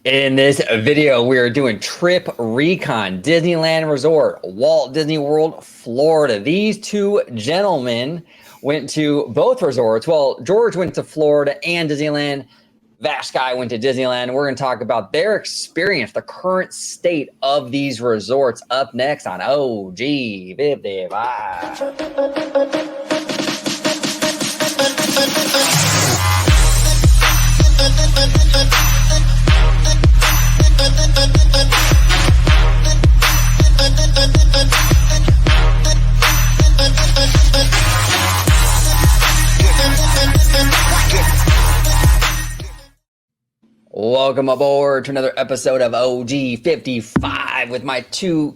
In this video, we are doing Trip Recon, Disneyland Resort, Walt Disney World, Florida. These two gentlemen went to both resorts. Well, George went to Florida and Disneyland. Vash Guy went to Disneyland. We're going to talk about their experience, the current state of these resorts, up next on OG 55. Welcome aboard to another episode of OG 55 with my two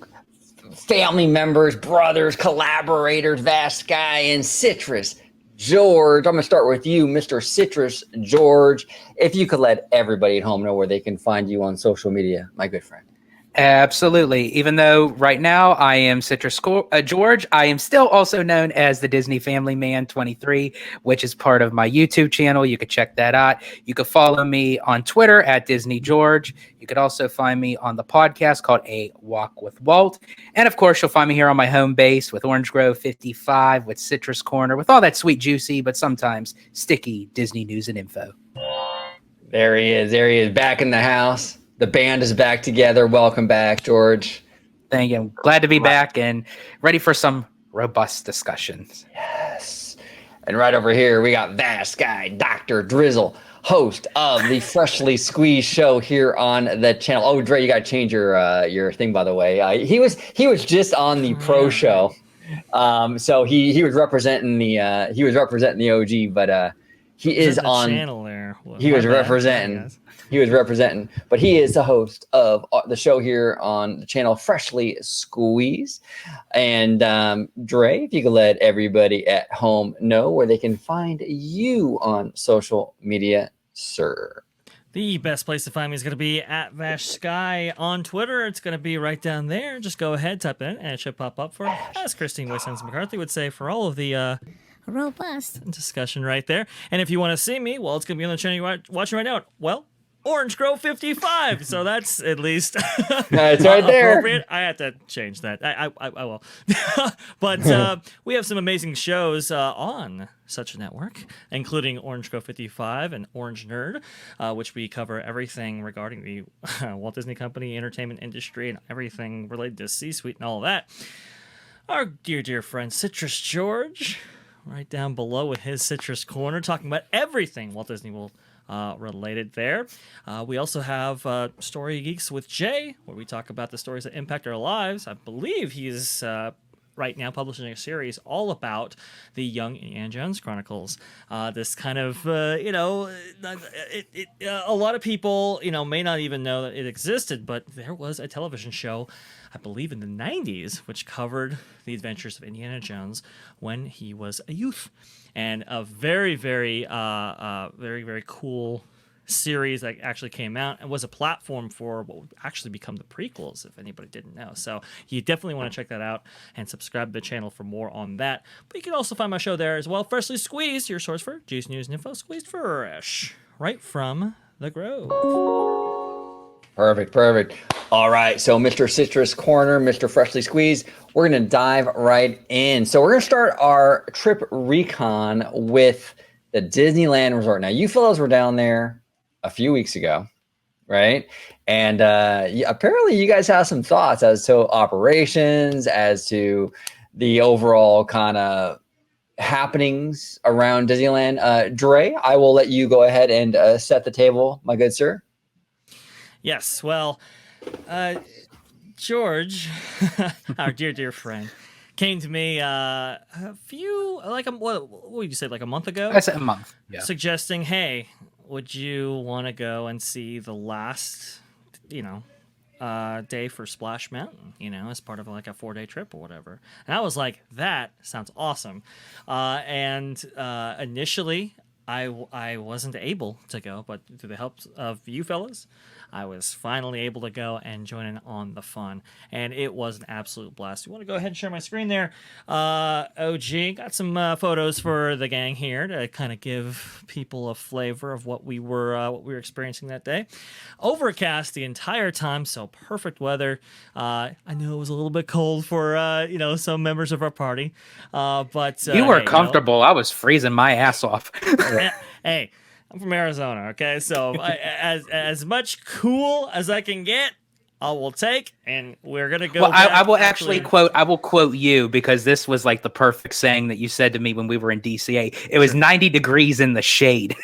family members, brothers, collaborators, Vash Guy and Citrus George. I'm going to start with you, Mr. Citrus George. If you could let everybody at home know where they can find you on social media, my good friend. Absolutely. Even though right now I am Citrus George, I am still also known as the Disney Family Man 23, which is part of my YouTube channel. You could check that out. You could follow me on Twitter at Disney George. You could also find me on the podcast called A Walk with Walt. And of course, you'll find me here on my home base with Orange Grove 55, with Citrus Corner, with all that sweet, juicy, but sometimes sticky Disney news and info. There he is. There he is, back in the house. The band is back together. Welcome back, George. Thank you. I'm glad to be back and ready for some robust discussions. Yes. And right over here, we got Vash Guy, Dr. Drizzle, host of the Freshly Squeezed show here on the channel. Oh, Dre, you got to change your thing, by the way. He was just on the pro show, so he was representing the OG, but he is on channel there. Well, he was representing. He was representing, but he is the host of the show here on the channel Freshly Squeezed. And Dre, if you could let everybody at home know where they can find you on social media, sir. The best place to find me is going to be at Vash Sky on Twitter. It's going to be right down there. Just go ahead, type it in, and it should pop up for, as Christine Waysense McCarthy would say, for all of the robust discussion right there. And if you want to see me, well, it's going to be on the channel you're watching right now. Well, Orange Grove 55. So that's at least it's right there. I have to change that. I will. But we have some amazing shows on such a network, including Orange Grove 55 and Orange Nerd, which we cover everything regarding the Walt Disney Company, entertainment industry, and everything related to C-Suite and all of that. Our dear friend Citrus George, right down below with his Citrus Corner, talking about everything Walt Disney World related there. We also have Story Geeks with Jay, where we talk about the stories that impact our lives. I believe he's right now publishing a series all about the young Indiana Jones Chronicles. This kind of, a lot of people, may not even know that it existed, but there was a television show, I believe in the 90s, which covered the adventures of Indiana Jones when he was a youth. And a very, very cool series that actually came out and was a platform for what would actually become the prequels, if anybody didn't know. So you definitely want to check that out and subscribe to the channel for more on that. But you can also find my show there as well, Freshly Squeezed, your source for juice, news, and info, squeezed fresh, right from the Grove. Perfect. All right, so Mr. Citrus Corner, Mr. Freshly Squeezed, we're going to dive right in. So we're going to start our Trip Recon with the Disneyland Resort. Now, you fellows were down there a few weeks ago, right? And apparently you guys have some thoughts as to operations, as to the overall kind of happenings around Disneyland. Dre, I will let you go ahead and set the table, my good sir. Yes, well, George, our dear friend, came to me what would you say, like a month ago? I said a month, yeah. Suggesting, hey, would you want to go and see the last, day for Splash Mountain, as part of like a 4-day trip or whatever. And I was like, that sounds awesome. And initially, I wasn't able to go, but through the help of you fellas, I was finally able to go and join in on the fun, and it was an absolute blast. You want to go ahead and share my screen there? OG got some photos for the gang here to kind of give people a flavor of what we were experiencing that day. Overcast the entire time, so perfect weather. I know it was a little bit cold for some members of our party, but You were hey, comfortable. I was freezing my ass off. Hey, I'm from Arizona, okay? So as much cool as I can get, I will take, and we're gonna go. Well, I will actually quote. I will quote you because this was like the perfect saying that you said to me when we were in DCA. It was 90 degrees in the shade.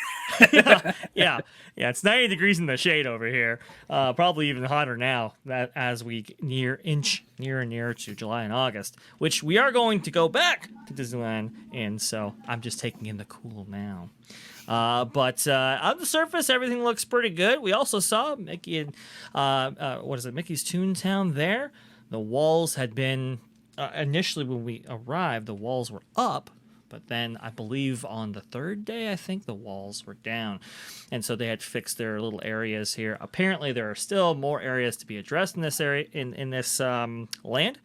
yeah. It's 90 degrees in the shade over here. Probably even hotter now that as we near and near to July and August, which we are going to go back to Disneyland, and so I'm just taking in the cool now. But on the surface, everything looks pretty good. We also saw Mickey and Mickey's Toontown there. The walls had been initially when we arrived, the walls were up. But then I believe on the third day, I think the walls were down. And so they had fixed their little areas here. Apparently, there are still more areas to be addressed in this area, in this land.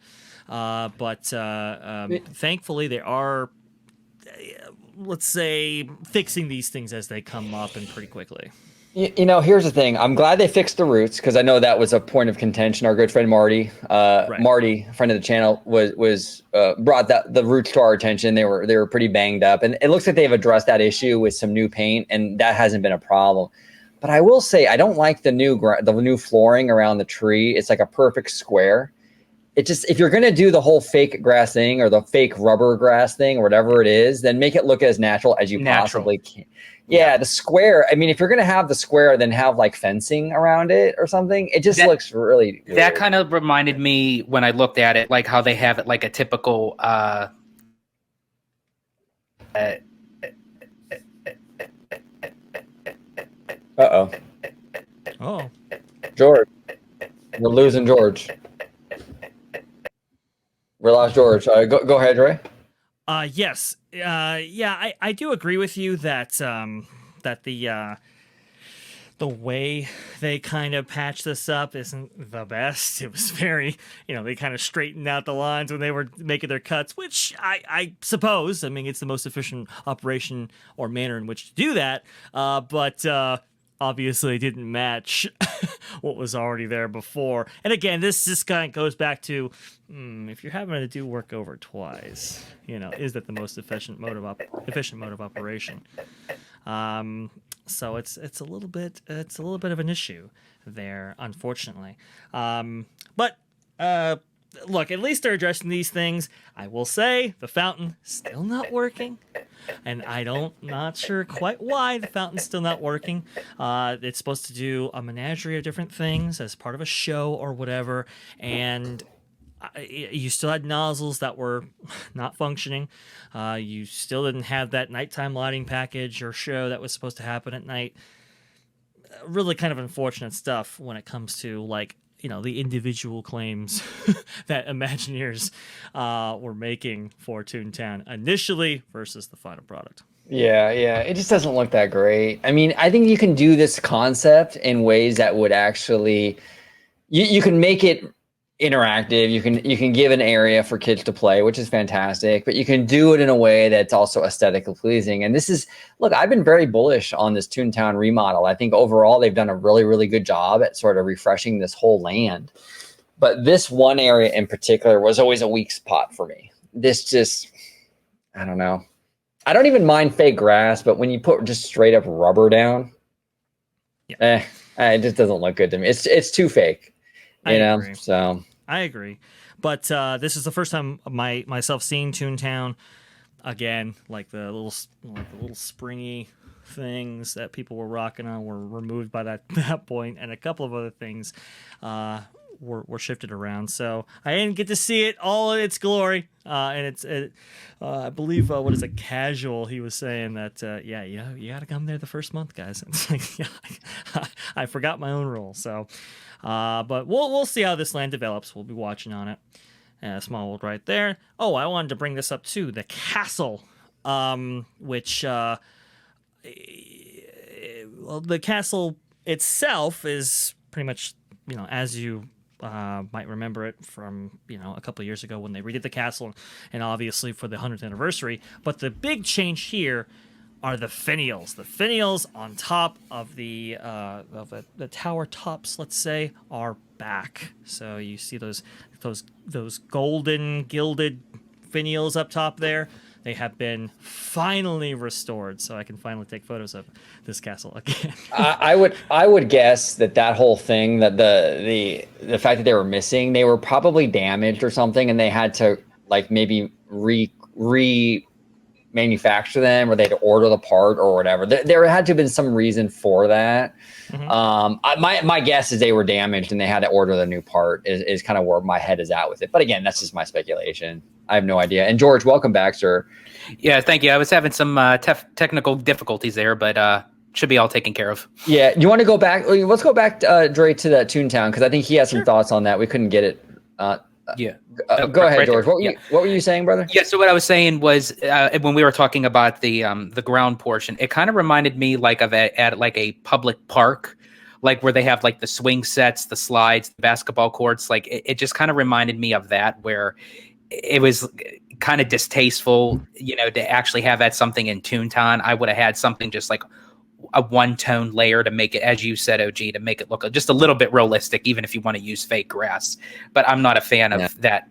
But thankfully, they are, let's say, fixing these things as they come up and pretty quickly. Here's the thing. I'm glad they fixed the roots because I know that was a point of contention. Our good friend Marty, Marty, friend of the channel, was brought the roots to our attention. They were pretty banged up, and it looks like they've addressed that issue with some new paint, and that hasn't been a problem. But I will say I don't like the new flooring around the tree. It's like a perfect square. It just, if you're gonna do the whole fake grass thing or the fake rubber grass thing or whatever it is, then make it look as natural as you possibly can. Yeah, the square. I mean, if you're gonna have the square, then have like fencing around it or something. It just looks really weird. That kind of reminded me when I looked at it, like how they have it like a typical. Oh, George, we're losing George. We lost George. Go ahead, Ray. Yes. I do agree with you that the way they kind of patched this up isn't the best. It was very, they kind of straightened out the lines when they were making their cuts, which I suppose, I mean, it's the most efficient operation or manner in which to do that. But obviously didn't match what was already there before. And again, this just kind of goes back to if you're having to do work over twice, is that the most efficient mode of operation? So it's a little bit of an issue there, unfortunately. But look, at least they're addressing these things. I will say the fountain still not working, and not sure quite why the fountain's still not working. It's supposed to do a menagerie of different things as part of a show or whatever, and you still had nozzles that were not functioning. You still didn't have that nighttime lighting package or show that was supposed to happen at night. Really kind of unfortunate stuff when it comes to the individual claims that Imagineers were making for Toontown initially versus the final product. Yeah, it just doesn't look that great. I mean, I think you can do this concept in ways that would actually, you can make it interactive. You can give an area for kids to play, which is fantastic, but you can do it in a way that's also aesthetically pleasing. And I've been very bullish on this Toontown remodel. I think overall they've done a really, really good job at sort of refreshing this whole land. But this one area in particular was always a weak spot for me. I don't know. I don't even mind fake grass, but when you put just straight up rubber down, it just doesn't look good to me. It's too fake. So I agree, but this is the first time myself seeing Toontown again. Like the little springy things that people were rocking on were removed by that point, and a couple of other things were shifted around. So I didn't get to see it all in its glory. And I believe Casual? He was saying that you got to come there the first month, guys. It's like I forgot my own rule. So. But we'll see how this land develops. We'll be watching on it. Small World right there. Oh, I wanted to bring this up too. The castle, which well, the castle itself is pretty much, as you might remember it from, a couple of years ago when they redid the castle, and obviously for the 100th anniversary. But the big change here are the finials. The finials on top of the tower tops, let's say, are back. So you see those golden gilded finials up top there. They have been finally restored, so I can finally take photos of this castle again. I would guess that whole thing, that the fact that they were missing, they were probably damaged or something, and they had to like maybe manufacture them, or they had to order the part or whatever. There had to have been some reason for that. My guess is they were damaged and they had to order the new part. Is kind of where my head is at with it. But again, that's just my speculation. I have no idea. And George, welcome back, sir. Yeah, thank you. I was having some technical difficulties there, but should be all taken care of. Yeah, you want to go back? Let's go back, Dre, to that Toontown, because I think he has some thoughts on that. We couldn't get it. Yeah. Go ahead, right George. there. What were you saying, brother? Yeah. So what I was saying was when we were talking about the ground portion, it kind of reminded me like of at like a public park, like where they have like the swing sets, the slides, the basketball courts. Like it just kind of reminded me of that, where it was kind of distasteful, to actually have that something in Toontown. I would have had something just like a one-tone layer to make it, as you said, OG, to make it look just a little bit realistic, even if you want to use fake grass. But I'm not a fan of that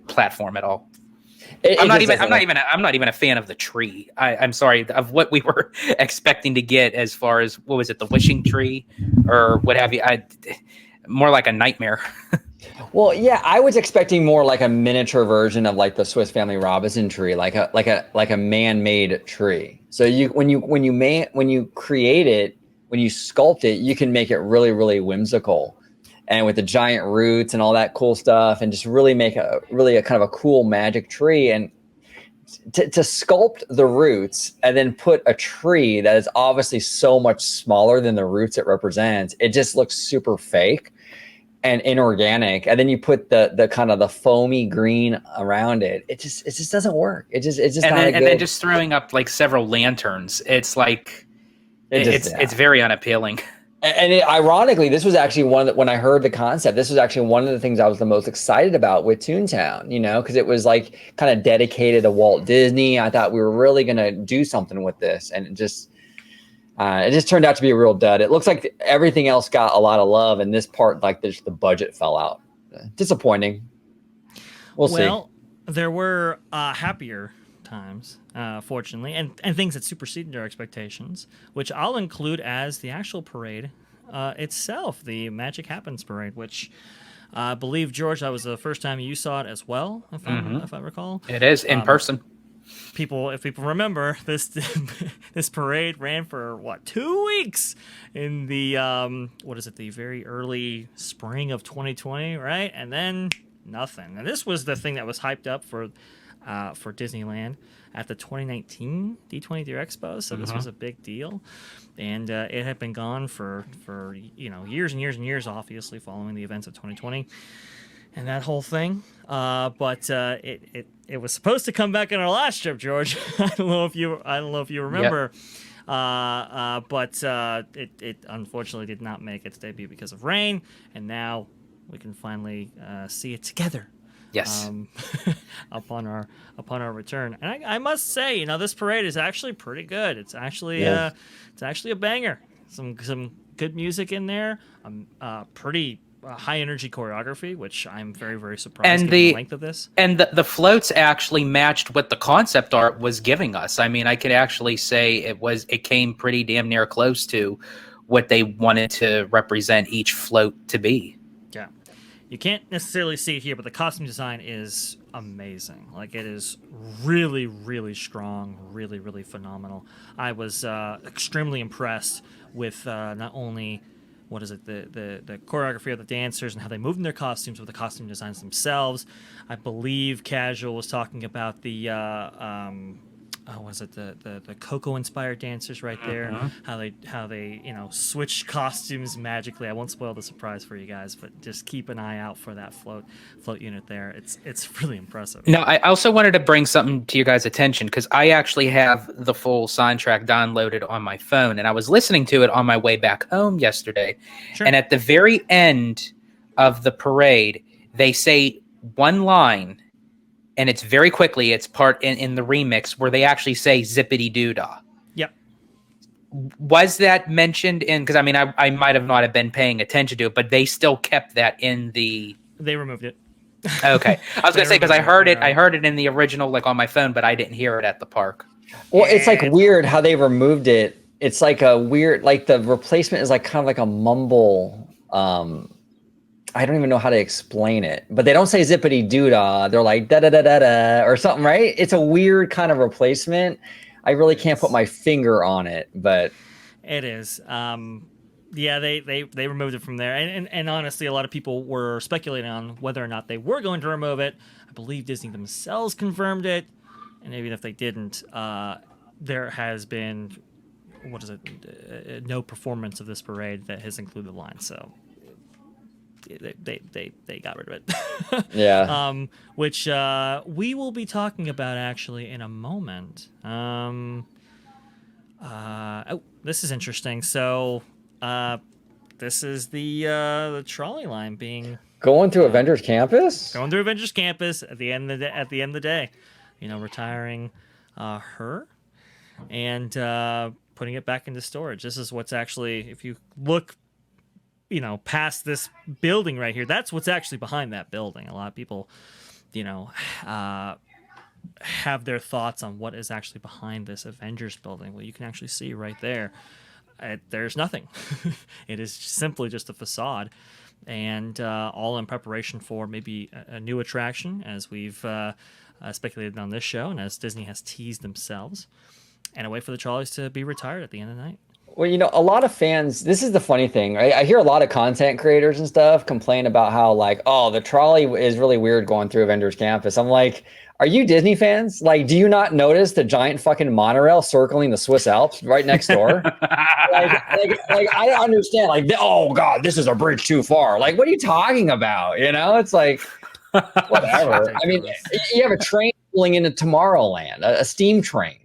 platform at all. I'm not even a fan of the tree. I'm sorry, of what we were expecting to get as far as, what was it, the wishing tree or what have you. More like a nightmare. Well, yeah, I was expecting more like a miniature version of like the Swiss Family Robinson tree, like a man-made tree. So when you create it, when you sculpt it, you can make it really, really whimsical, and with the giant roots and all that cool stuff, and just really make a kind of a cool magic tree. And to sculpt the roots and then put a tree that is obviously so much smaller than the roots it represents, it just looks super fake and inorganic. And then you put the kind of the foamy green around it. It just doesn't work. It's then just throwing up like several lanterns. It's like it's very unappealing. And ironically, this was actually when I heard the concept, this was actually one of the things I was the most excited about with Toontown, because it was like kind of dedicated to Walt Disney. I thought we were really going to do something with this, and it just turned out to be a real dud. It looks like everything else got a lot of love, and this part, like the budget fell out. Disappointing. We'll see. Well, there were happier times, fortunately, and things that superseded our expectations, which I'll include as the actual parade itself, the Magic Happens parade, which I believe, George, that was the first time you saw it as well, if I recall. It is in person. If people remember, this parade ran for 2 weeks in the the very early spring of 2020, right? And then nothing. And this was the thing that was hyped up for Disneyland at the 2019 D23 Expo, so this was a big deal, and it had been gone for years and years and years, obviously following the events of 2020 and that whole thing. But it was supposed to come back in our last trip, George. I don't know if you remember. Yep. But it unfortunately did not make its debut because of rain, and now we can finally see it together. Yes. Upon our return, and I must say, this parade is actually pretty good. It's actually a banger. Some good music in there. Pretty high energy choreography, which I'm very, very surprised at the length of this. And the floats actually matched what the concept art was giving us. I mean, I could actually say it came pretty damn near close to what they wanted to represent each float to be. Yeah. You can't necessarily see it here, but the costume design is amazing. Like, it is really, really strong, really, really phenomenal. I was extremely impressed with not only the choreography of the dancers and how they moved in their costumes, but the costume designs themselves. I believe Casual was talking about the was it the Coco inspired dancers right there? How they switch costumes magically. I won't spoil the surprise for you guys, but just keep an eye out for that float unit there. It's really impressive. No, I also wanted to bring something to your guys' attention because I actually have the full soundtrack downloaded on my phone, and I was listening to it on my way back home yesterday. Sure. And at the very end of the parade, they say one line, and it's very quickly. It's part in the remix where they actually say "zippity doo dah." Yep. Was that mentioned in? Because I mean, I might have not have been paying attention to it, but they still kept that in the. They removed it. Okay, I was gonna say because I heard it in the original, like on my phone, but I didn't hear it at the park. Well, it's like weird how they removed it. It's like a weird, like the replacement is like kind of like a mumble. I don't even know how to explain it, but they don't say zippity doo dah. They're like da da da da da or something, right? It's a weird kind of replacement. I really can't put my finger on it, but it is. Yeah, they removed it from there, and honestly, a lot of people were speculating on whether or not they were going to remove it. I believe Disney themselves confirmed it, and even if they didn't, there has been no performance of this parade that has included the line. So they got rid of it. yeah. Which we will be talking about actually in a moment. This is interesting. So this is the trolley line being Going through Avengers Campus? Going through Avengers Campus at the end of the day, retiring her and putting it back into storage. This is what's actually, if you look, past this building right here, that's what's actually behind that building. A lot of people, have their thoughts on what is actually behind this Avengers building. Well, you can actually see right there. There's nothing. It is simply just a facade, and all in preparation for maybe a new attraction, as we've speculated on this show, and as Disney has teased themselves, and a way for the trolleys to be retired at the end of the night. Well, a lot of fans, this is the funny thing, right? I hear a lot of content creators and stuff complain about how, like, oh, the trolley is really weird going through Avengers Campus. I'm like, are you Disney fans? Like, do you not notice the giant fucking monorail circling the Swiss Alps right next door? like, I don't understand. Like, oh God, this is a bridge too far. Like, what are you talking about? It's like, whatever. I mean, you have a train pulling into Tomorrowland, a steam train.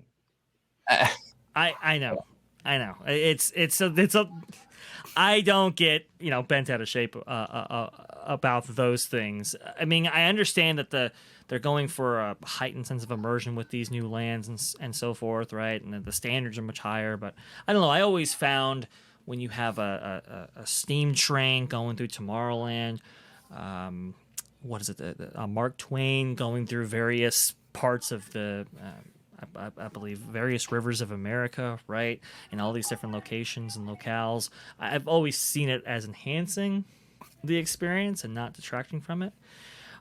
I know. It's a. I don't get bent out of shape about those things. I mean, I understand that they're going for a heightened sense of immersion with these new lands and so forth, right? And the standards are much higher. But I don't know. I always found when you have a steam train going through Tomorrowland, what is it? Mark Twain going through various parts of the. I believe various rivers of America, right? In all these different locations and locales. I've always seen it as enhancing the experience and not detracting from it.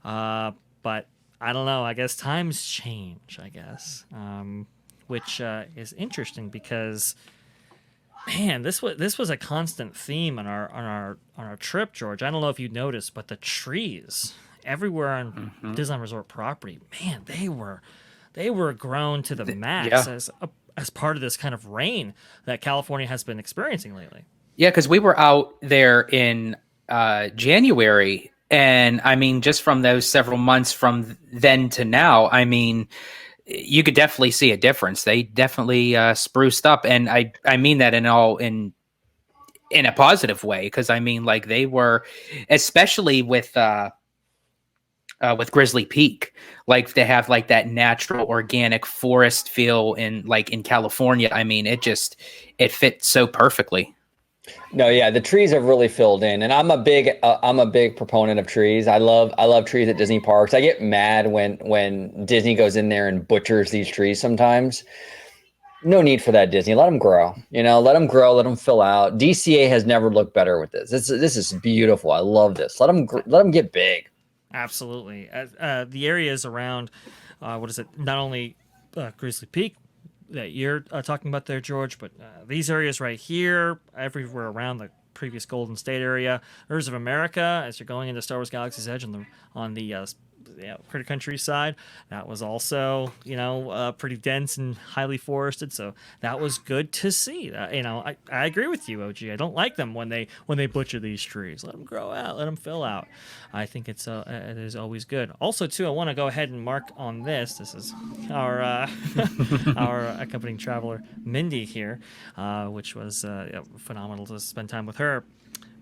But I don't know. I guess times change, which is interesting because, man, this was a constant theme on our trip, George. I don't know if you noticed, but the trees everywhere on Disneyland Resort property, man, they were grown to the max as part of this kind of rain that California has been experiencing lately. Yeah, because we were out there in January, and I mean, just from those several months from then to now, I mean, you could definitely see a difference. They definitely spruced up, and I mean that in a positive way, because I mean, like, they were, especially with Grizzly Peak, like, they have like that natural organic forest feel in California. I mean, it fits so perfectly. No, yeah, the trees have really filled in, and I'm a big proponent of trees. I love trees at Disney parks. I get mad when Disney goes in there and butchers these trees sometimes. No need for that, Disney. Let them grow. Let them grow. Let them fill out. DCA has never looked better with this. This is beautiful. I love this. Let them get big. Absolutely. The areas around, not only Grizzly Peak that you're talking about there, George, but these areas right here, everywhere around the previous Golden State area, Rivers of America, as you're going into Star Wars Galaxy's Edge on the Critter Countryside. That was also, pretty dense and highly forested. So that was good to see. I agree with you, OG. I don't like them when they butcher these trees. Let them grow out. Let them fill out. I think it is always good. Also, too, I want to go ahead and mark on this. This is our our accompanying traveler, Mindy here, which was phenomenal to spend time with her.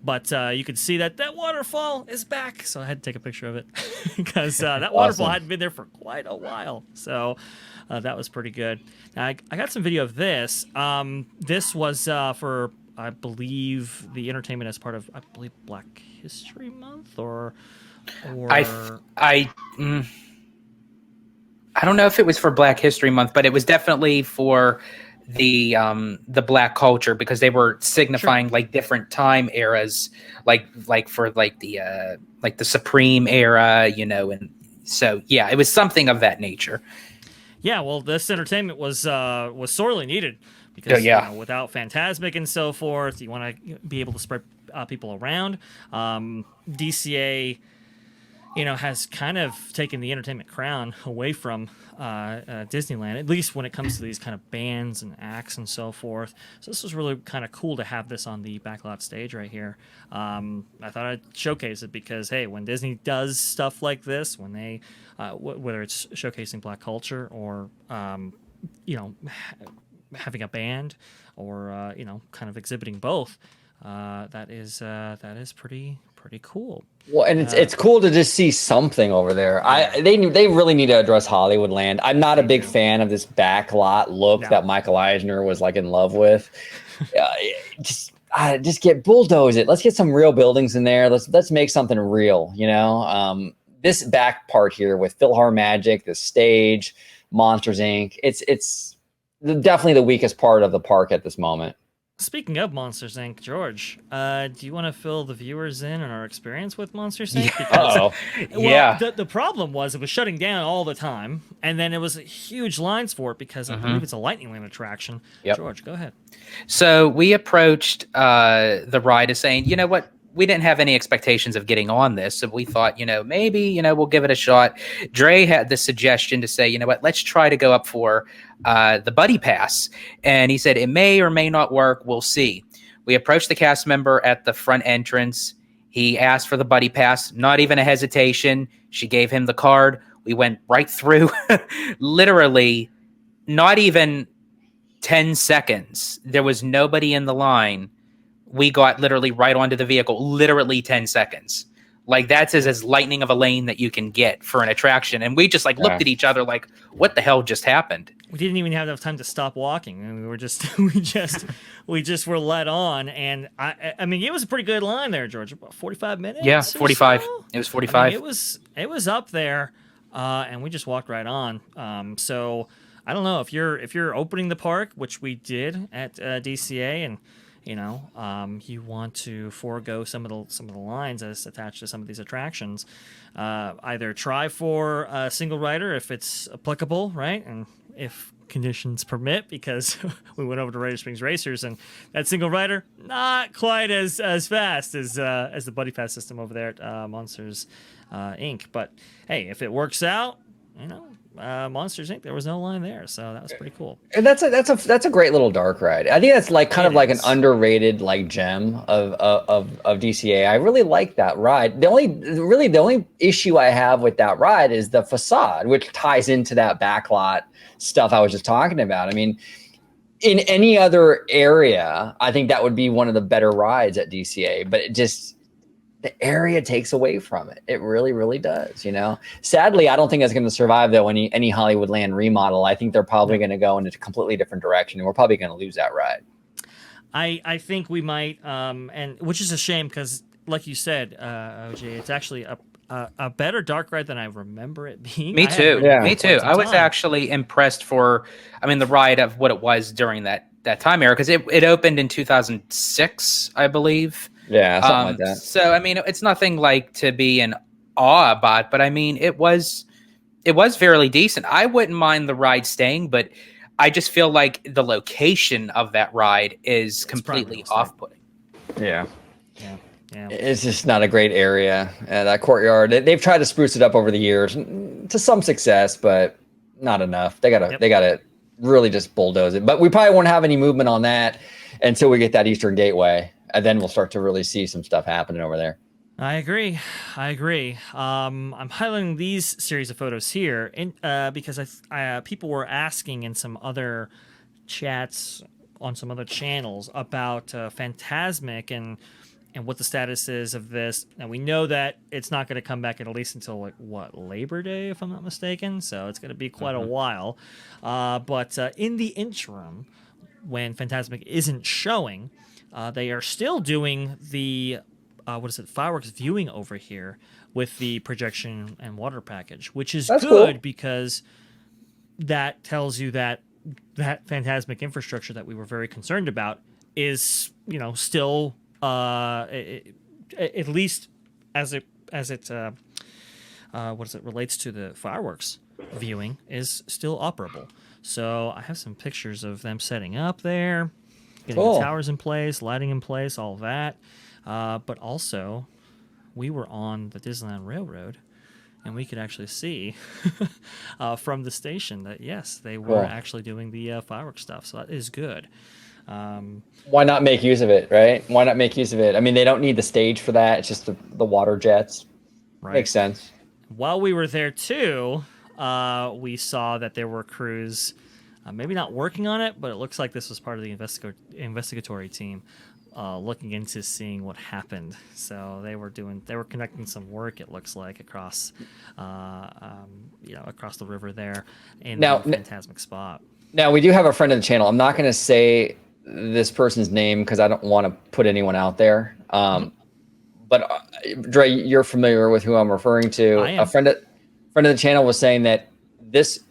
But you can see that waterfall is back. So I had to take a picture of it because that waterfall hadn't been there for quite a while. So that was pretty good. Now, I got some video of this. This was for, I believe, the entertainment as part of, I believe, Black History Month or I don't know if it was for Black History Month, but it was definitely for the Black culture, because they were signifying like different time eras, like for the Supreme era, and so it was something of that nature. Yeah, well, this entertainment was sorely needed because without Phantasmic and so forth, you want to be able to spread people around. DCA has kind of taken the entertainment crown away from Disneyland, at least when it comes to these kind of bands and acts and so forth. So this was really kind of cool to have this on the backlot stage right here. I thought I'd showcase it because, hey, when Disney does stuff like this, when they, whether it's showcasing Black culture or, having a band or, kind of exhibiting both, that is pretty cool. Well, and it's cool to just see something over there. They really need to address Hollywoodland. I'm not a big fan of this backlot look that Michael Eisner was like in love with. Just bulldoze it. Let's get some real buildings in there. Let's make something real. This back part here with PhilharMagic, the stage, Monsters Inc. It's definitely the weakest part of the park at this moment. Speaking of Monsters Inc., George, do you want to fill the viewers in on our experience with Monsters Inc? Because, the problem was it was shutting down all the time, and then it was huge lines for it because I believe it's a Lightning Lane attraction. Yep. George, go ahead. So we approached the ride as saying, you know what? We didn't have any expectations of getting on this, so we thought, maybe, we'll give it a shot. Dre had the suggestion to say, let's try to go up for the Buddy Pass. And he said, it may or may not work. We'll see. We approached the cast member at the front entrance. He asked for the Buddy Pass, not even a hesitation. She gave him the card. We went right through, literally not even 10 seconds. There was nobody in the line. We got literally right onto the vehicle, literally 10 seconds. Like that's as lightning of a lane that you can get for an attraction. And we just looked at each other like, what the hell just happened? We didn't even have enough time to stop walking. And we were just, we just were led on. And I mean, it was a pretty good line there, George. About 45 minutes? Yeah, 45. So? It was 45. I mean, it was up there. And we just walked right on. So I don't know if you're opening the park, which we did at DCA, and you want to forego some of the lines as attached to some of these attractions. Either try for a single rider if it's applicable, right? And if conditions permit, because we went over to Raider Springs Racers and that single rider not quite as fast as the Buddy Pass system over there at Monsters Inc. But hey, if it works out, Monsters Inc. There was no line there, so that was pretty cool. And that's a great little dark ride. I think that's kind of an underrated gem of DCA. I really like that ride. The only issue I have with that ride is the facade, which ties into that backlot stuff I was just talking about. I mean, in any other area, I think that would be one of the better rides at DCA, but the area takes away from it. It really, really does, Sadly, I don't think it's going to survive, though, any Hollywoodland remodel. I think they're probably going to go in a completely different direction, and we're probably going to lose that ride. I think we might, and which is a shame because, like you said, OJ, it's actually a better dark ride than I remember it being. Me too. Me too. I was actually impressed the ride of what it was during that time era, because it opened in 2006, I believe. Yeah, something like that. So, it's nothing to be in awe about, but it was fairly decent. I wouldn't mind the ride staying, but I just feel like the location of that ride is completely off-putting. Yeah. Yeah. It's just not a great area. That courtyard, they've tried to spruce it up over the years to some success, but not enough. They gotta really just bulldoze it. But we probably won't have any movement on that until we get that Eastern Gateway, and then we'll start to really see some stuff happening over there. I agree. I'm highlighting these series of photos here because people were asking in some other chats on some other channels about Phantasmic and what the status is of this. Now we know that it's not going to come back at least until like Labor Day, if I'm not mistaken. So it's going to be quite a while. But in the interim, when Phantasmic isn't showing, they are still doing the fireworks viewing over here with the projection and water package, which is That's good cool. because that tells you that Phantasmic infrastructure that we were very concerned about is, still at least as it relates to the fireworks viewing is still operable. So I have some pictures of them setting up there, getting the towers in place, lighting in place, all of that. But also, we were on the Disneyland Railroad, and we could actually see from the station that, yes, they were actually doing the fireworks stuff. So that is good. Why not make use of it, right? Why not make use of it? I mean, they don't need the stage for that. It's just the water jets. Right. Makes sense. While we were there, too, we saw that there were crews maybe not working on it, but it looks like this was part of the investigatory team looking into seeing what happened. So they were conducting some work, it looks like, across across the river there in the Phantasmic spot. Now, we do have a friend of the channel. I'm not going to say this person's name because I don't want to put anyone out there. But Dre, you're familiar with who I'm referring to. I am. A friend of the channel was saying that this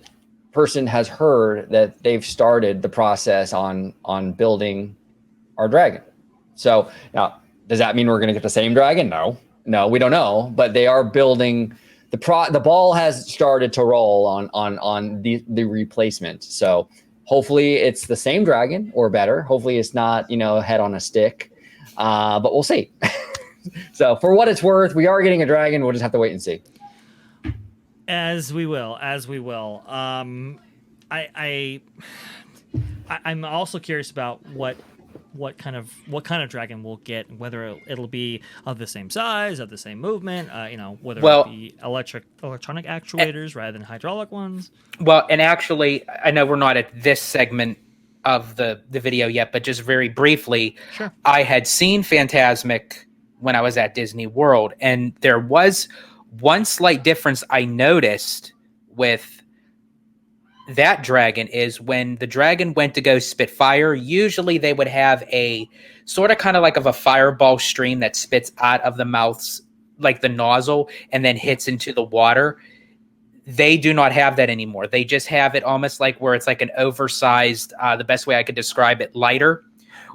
person has heard that they've started the process on building our dragon. So now, does that mean we're going to get the same dragon? No, we don't know. But they are building. The ball has started to roll on the replacement. So hopefully it's the same dragon or better. Hopefully it's not head on a stick. But we'll see. So for what it's worth, we are getting a dragon. We'll just have to wait and see. As we will. I'm also curious about what kind of dragon we'll get, whether it'll be of the same size, of the same movement, whether it be electronic actuators rather than hydraulic ones. Well, and actually, I know we're not at this segment of the video yet, but just very briefly, sure. I had seen Phantasmic when I was at Disney World, and there was one slight difference I noticed with that dragon is when the dragon went to go spit fire, usually they would have a sort of kind of like of a fireball stream that spits out of the mouths, like the nozzle, and then hits into the water. They do not have that anymore. They just have it almost like where it's like an oversized, the best way I could describe it, lighter,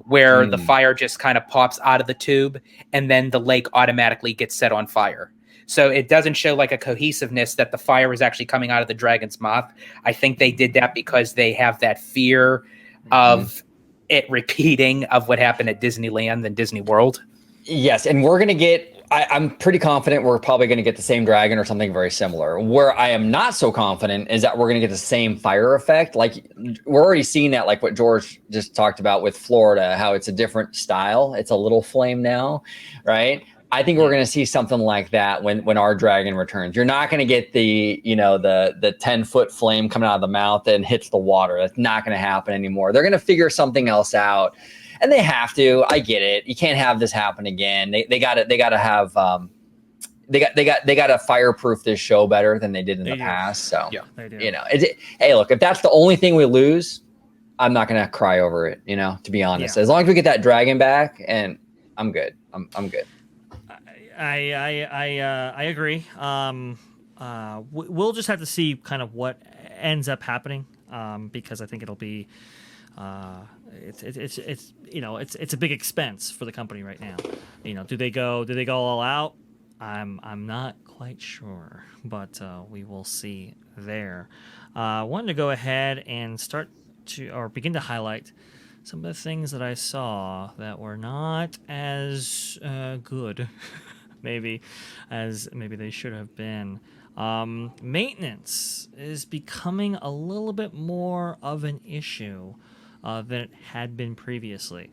where the fire just kind of pops out of the tube and then the lake automatically gets set on fire. So it doesn't show like a cohesiveness that the fire is actually coming out of the dragon's mouth. I think they did that because they have that fear of it repeating of what happened at Disneyland and Disney World. Yes, and we're going to get, I'm pretty confident we're probably going to get the same dragon or something very similar. Where I am not so confident is that we're going to get the same fire effect. Like, we're already seeing that, like what George just talked about with Florida, how it's a different style. It's a little flame now, right? I think we're going to see something like that when our dragon returns. You're not going to get the 10-foot flame coming out of the mouth and hits the water. That's not going to happen anymore. They're going to figure something else out, and they have to. I get it. You can't have this happen again. They got to have they got to fireproof this show better than they did in the past. So yeah, they do. Hey, look, if that's the only thing we lose, I'm not going to cry over it. To be honest, as long as we get that dragon back, and I'm good. I'm good. I agree. We'll just have to see kind of what ends up happening, because I think it'll be it's a big expense for the company right now. Do they go all out? I'm not quite sure, but we will see there. I wanted to go ahead and begin to highlight some of the things that I saw that were not as good, maybe, as maybe they should have been. Maintenance is becoming a little bit more of an issue than it had been previously.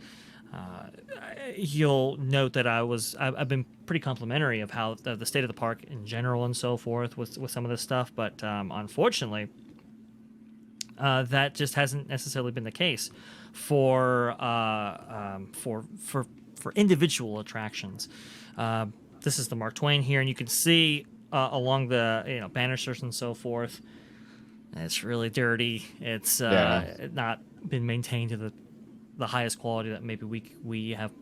You'll note that I've been pretty complimentary of how the state of the park in general and so forth with some of this stuff, but unfortunately, that just hasn't necessarily been the case for individual attractions. This is the Mark Twain here, and you can see along the banisters and so forth. It's really dirty. It's not been maintained to the highest quality that maybe we have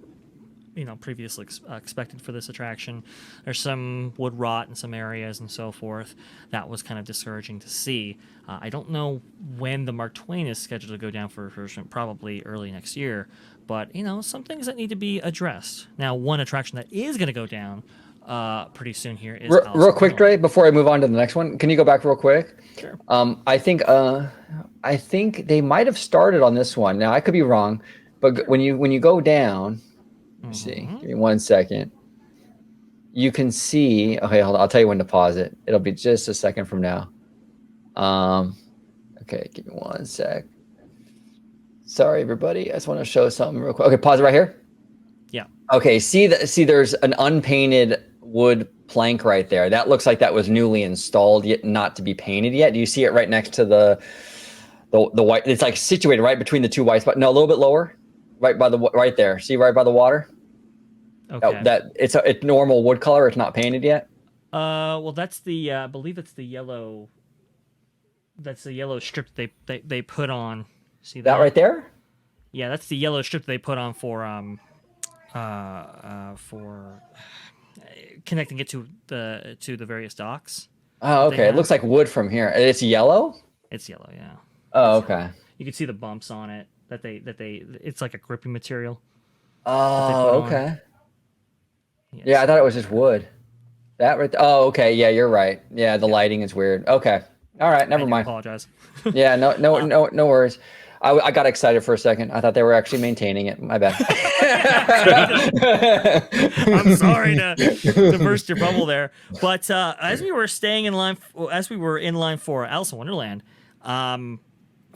previously expected for this attraction. There's some wood rot in some areas and so forth. That was kind of discouraging to see. I don't know when the Mark Twain is scheduled to go down for refreshment, probably early next year, but some things that need to be addressed. Now, one attraction that is going to go down pretty soon here is real quick, Dre, before I move on to the next one. Can you go back real quick? Sure. I think they might have started on this one. Now I could be wrong, but when you go down, let's see, give me 1 second. You can see. Okay, hold on. I'll tell you when to pause it. It'll be just a second from now. Okay, give me 1 sec. Sorry, everybody. I just want to show something real quick. Okay, pause it right here. Yeah. Okay. See, there's an unpainted wood plank right there. That looks like that was newly installed, yet not to be painted yet. Do you see it right next to the white? It's like situated right between the two white spots. No, a little bit lower, right there. See, right by the water. Okay. That it's normal wood color. It's not painted yet. Well, that's the I believe it's the yellow. That's the yellow strip they put on. See that right there? Yeah, that's the yellow strip they put on for connecting it to the various docks. Oh, okay. It looks like wood from here. It's yellow? It's yellow, yeah. Oh, okay. You can see the bumps on it that they it's like a gripping material. Oh, okay. Yes. Yeah, I thought it was just wood. That right there. Oh, okay. Yeah, you're right. Yeah, the lighting is weird. Okay. All right, never mind. Apologize. Yeah, no worries. I got excited for a second. I thought they were actually maintaining it. My bad. I'm sorry to burst your bubble there, but as we were in line for Alice in Wonderland, I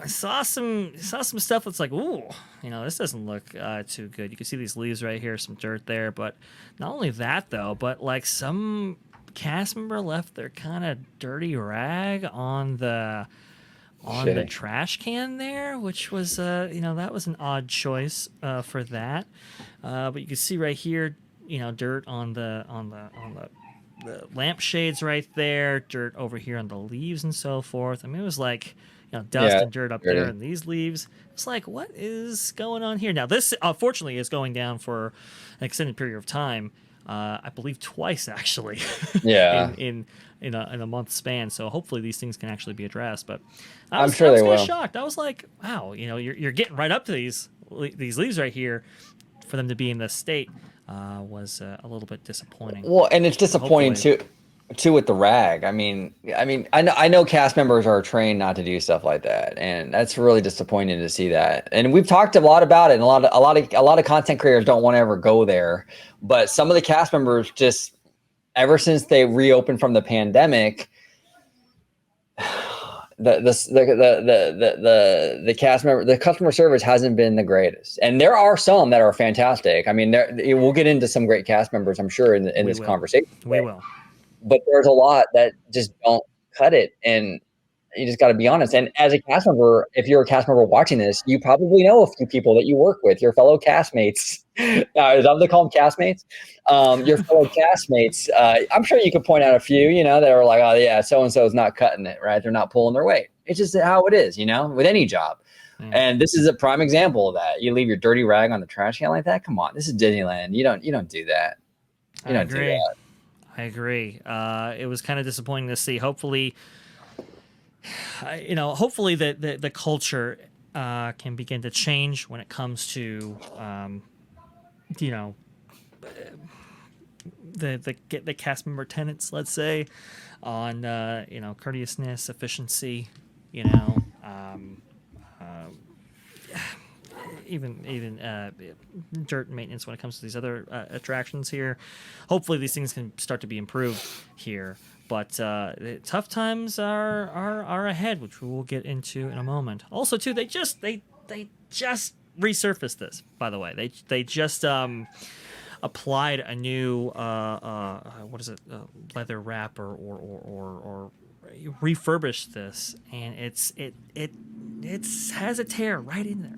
saw some stuff that's like, ooh, this doesn't look too good. You can see these leaves right here, some dirt there, but not only that though, but like some cast member left their kind of dirty rag on the trash can there, which was that was an odd choice for that. But you can see right here, dirt on the lampshades right there, dirt over here on the leaves and so forth. I mean, it was like dust and dirt up there and these leaves. It's like, what is going on here? Now this unfortunately is going down for an extended period of time. I believe twice actually. Yeah. in a month span. So hopefully these things can actually be addressed. But I'm sure they will. I was shocked. I was like, wow, you're getting right up to these leaves right here. For them to be in this state was a little bit disappointing. Well, and it's disappointing too with the rag. I mean, I know cast members are trained not to do stuff like that, and that's really disappointing to see that. And we've talked a lot about it, and a lot of content creators don't want to ever go there. But some of the cast members just, ever since they reopened from the pandemic, the cast member, the customer service hasn't been the greatest, and there are some that are fantastic. I mean, we'll get into some great cast members, I'm sure, in this conversation. We will. But there's a lot that just don't cut it, and you just got to be honest. And as a cast member, if you're a cast member watching this, you probably know a few people that you work with, your fellow castmates. Is that what they call them, castmates? Your fellow castmates. I'm sure you could point out a few, that are like, oh yeah, so and so is not cutting it, right? They're not pulling their weight. It's just how it is, with any job. And this is a prime example of that. You leave your dirty rag on the trash can like that. Come on, this is Disneyland. You don't do that. You don't do that. I agree. It was kind of disappointing to see. Hopefully, hopefully the culture can begin to change when it comes to, the cast member tenets, let's say, on courteousness, efficiency. even dirt maintenance when it comes to these other attractions here. Hopefully, these things can start to be improved here. But tough times are ahead, which we will get into in a moment. Also, too, they just resurfaced this. By the way, they just applied a new what is it, leather wrap or refurbished this, and it has a tear right in there.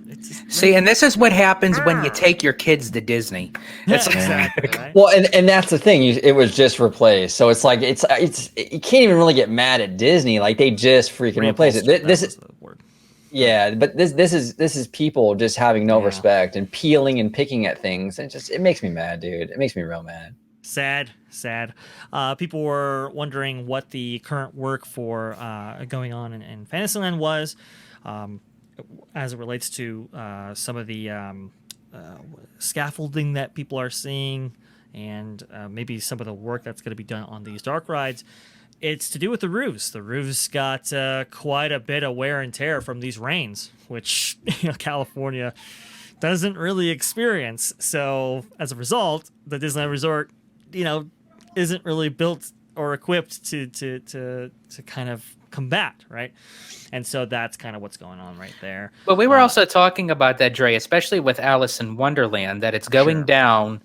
See, and this is what happens when you take your kids to Disney. That's exactly right. Well, and that's the thing. It was just replaced, so it's like it's you can't even really get mad at Disney. Like they just freaking replaced it. This is the word. yeah, but this is people just having no respect and peeling and picking at things. It makes me mad, dude. It makes me real mad. Sad. People were wondering what the current work for going on in Fantasyland was, as it relates to some of the scaffolding that people are seeing, and maybe some of the work that's going to be done on these dark rides. It's to do with the roofs. The roofs got quite a bit of wear and tear from these rains, which California doesn't really experience. So as a result, the Disneyland Resort isn't really built or equipped to kind of combat, right? And so that's kind of what's going on right there. But we were also talking about that, Dre, especially with Alice in Wonderland, that it's going down,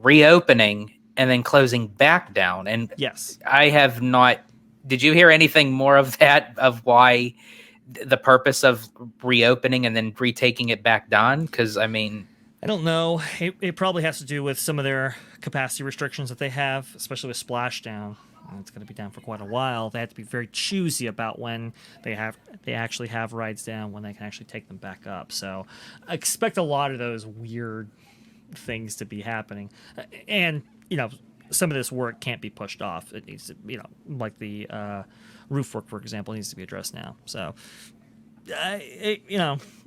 reopening, and then closing back down. And yes, I have not. Did you hear anything more of that, of why the purpose of reopening and then retaking it back down? Because I mean, I don't know. It probably has to do with some of their capacity restrictions that they have, especially with Splashdown. It's going to be down for quite a while. They have to be very choosy about when they actually have rides down, when they can actually take them back up. So I expect a lot of those weird things to be happening. And, some of this work can't be pushed off. It needs to, like the roof work, for example, needs to be addressed now. So,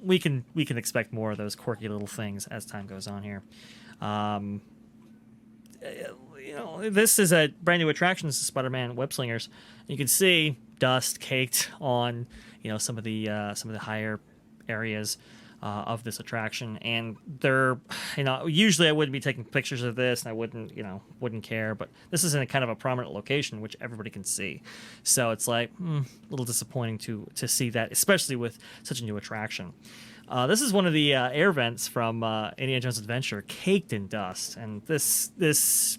we can expect more of those quirky little things as time goes on here. This is a brand new attraction. This is Spider-Man Web Slingers. You can see dust caked on, some of the higher areas of this attraction, and they're, usually I wouldn't be taking pictures of this, and I wouldn't care, but this is in a kind of a prominent location which everybody can see, so it's like a little disappointing to see that, especially with such a new attraction. This is one of the air vents from Indiana Jones Adventure, caked in dust, and this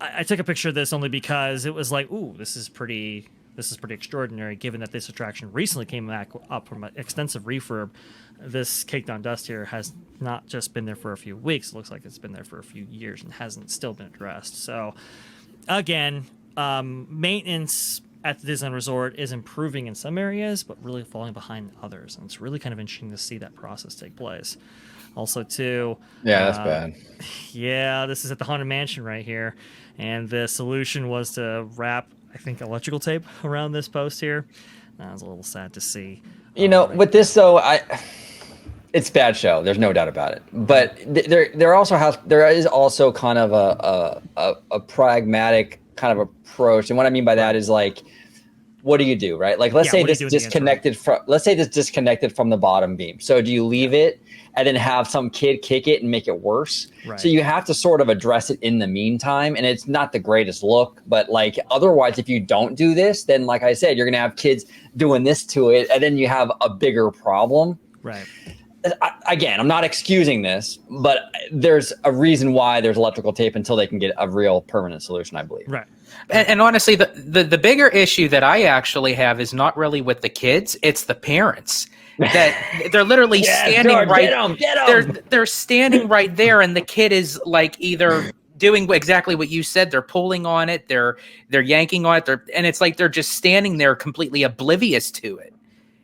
I took a picture of this only because it was like, ooh, this is pretty extraordinary, given that this attraction recently came back up from an extensive refurb. This caked on dust here has not just been there for a few weeks. It looks like it's been there for a few years and hasn't still been addressed. So, again, maintenance at the Disneyland Resort is improving in some areas, but really falling behind others. And it's really kind of interesting to see that process take place. Also, too... Yeah, that's bad. Yeah, this is at the Haunted Mansion right here. And the solution was to wrap, I think, electrical tape around this post here. That was a little sad to see. With this though, it's a bad show. There's no doubt about it. But there is also kind of a pragmatic kind of approach, and what I mean by that is like, what do you do, right? Like, let's say this disconnected from the bottom beam. So do you leave it and then have some kid kick it and make it worse? Right. So you have to sort of address it in the meantime, and it's not the greatest look, but like otherwise, if you don't do this, then like I said, you're gonna have kids doing this to it, and then you have a bigger problem. Right. Again, I'm not excusing this, but there's a reason why there's electrical tape until they can get a real permanent solution, I believe. Right. And honestly, the bigger issue that I actually have is not really with the kids; it's the parents. That they're literally standing right. They're standing right there, and the kid is like either doing exactly what you said. They're pulling on it. They're yanking on it. And it's like they're just standing there, completely oblivious to it.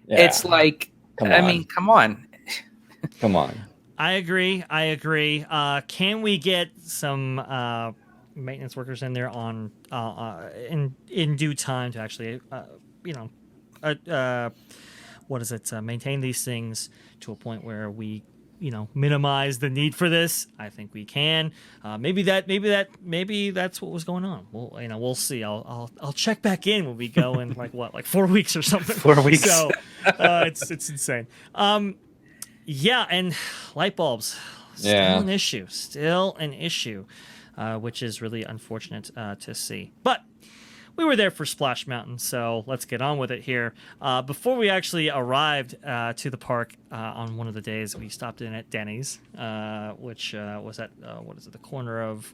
Yeah. It's like, come on. Come on. I agree. Can we get some maintenance workers in there on in due time to actually maintain these things to a point where we minimize the need for this? I think we can. Maybe that's what was going on. We'll see. I'll check back in when we go in like 4 weeks or something. 4 weeks. So it's insane. Yeah, and light bulbs, still an issue. Still an issue, which is really unfortunate to see. But we were there for Splash Mountain, so let's get on with it here. Before we actually arrived to the park on one of the days, we stopped in at Denny's, which was at, what is it, the corner of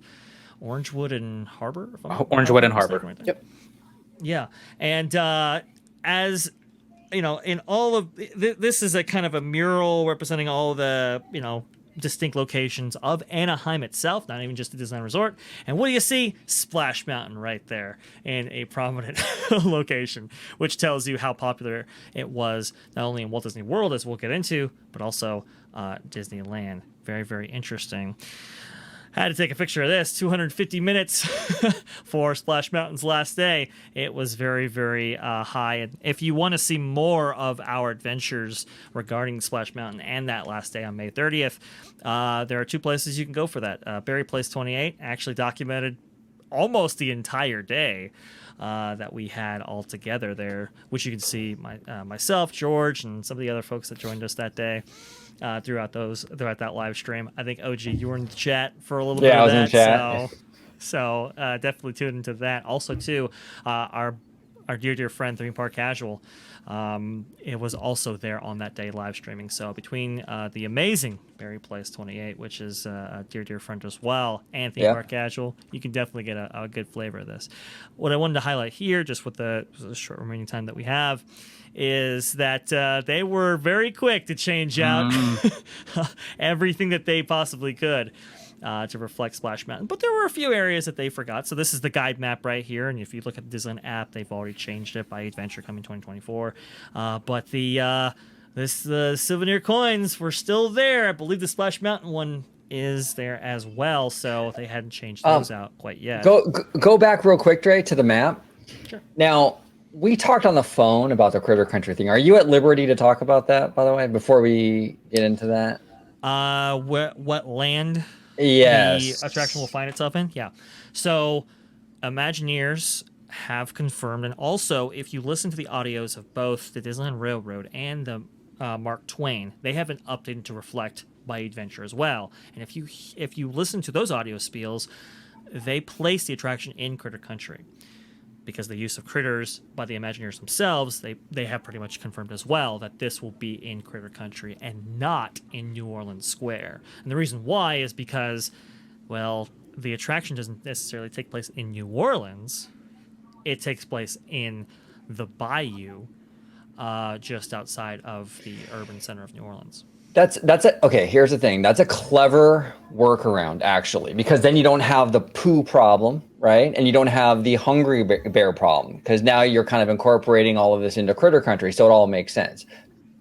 Orangewood and Harbor? Orangewood and Harbor. Right there. Yep. Yeah, and as you know, in all of this is a kind of a mural representing all the distinct locations of Anaheim itself, not even just the Disneyland Resort. And what do you see? Splash Mountain right there in a prominent location, which tells you how popular it was not only in Walt Disney World, as we'll get into, but also Disneyland. Very, very interesting. Had to take a picture of this. 250 minutes for Splash Mountain's last day. It was very, very high. And if you want to see more of our adventures regarding Splash Mountain and that last day on May 30th, there are two places you can go for that. Berry Place 28 actually documented almost the entire day that we had all together there, which you can see myself, George, and some of the other folks that joined us that day. Throughout that live stream. I think OG, you were in the chat for a little bit of that. I was in chat. So definitely tune into that. Also, too, our dear friend Theme Park Casual, it was also there on that day live streaming. So between the amazing Berry Place 28, which is a dear friend as well, and Theme Park Casual, you can definitely get a good flavor of this. What I wanted to highlight here, just with the short remaining time that we have, is that they were very quick to change out everything that they possibly could to reflect Splash Mountain. But there were a few areas that they forgot. So this is the guide map right here. And if you look at the Disneyland app, they've already changed it by Adventure coming 2024. But the souvenir coins were still there. I believe the Splash Mountain one is there as well. So they hadn't changed those out quite yet. Go back real quick, Dre, to the map. Sure. Now, we talked on the phone about the Critter Country thing. Are you at liberty to talk about that, by the way, before we get into that? What land the attraction will find itself in? Yeah. So Imagineers have confirmed, and also if you listen to the audios of both the Disneyland Railroad and the Mark Twain, they have been updated to reflect by Adventure as well. And if you listen to those audio spiels, they place the attraction in Critter Country. Because the use of critters by the Imagineers themselves, they have pretty much confirmed as well that this will be in Critter Country and not in New Orleans Square. And the reason why is because, well, the attraction doesn't necessarily take place in New Orleans. It takes place in the bayou, just outside of the urban center of New Orleans. Okay, here's the thing. That's a clever workaround, actually, because then you don't have the poo problem, right? And you don't have the hungry bear problem, because now you're kind of incorporating all of this into Critter Country, so it all makes sense.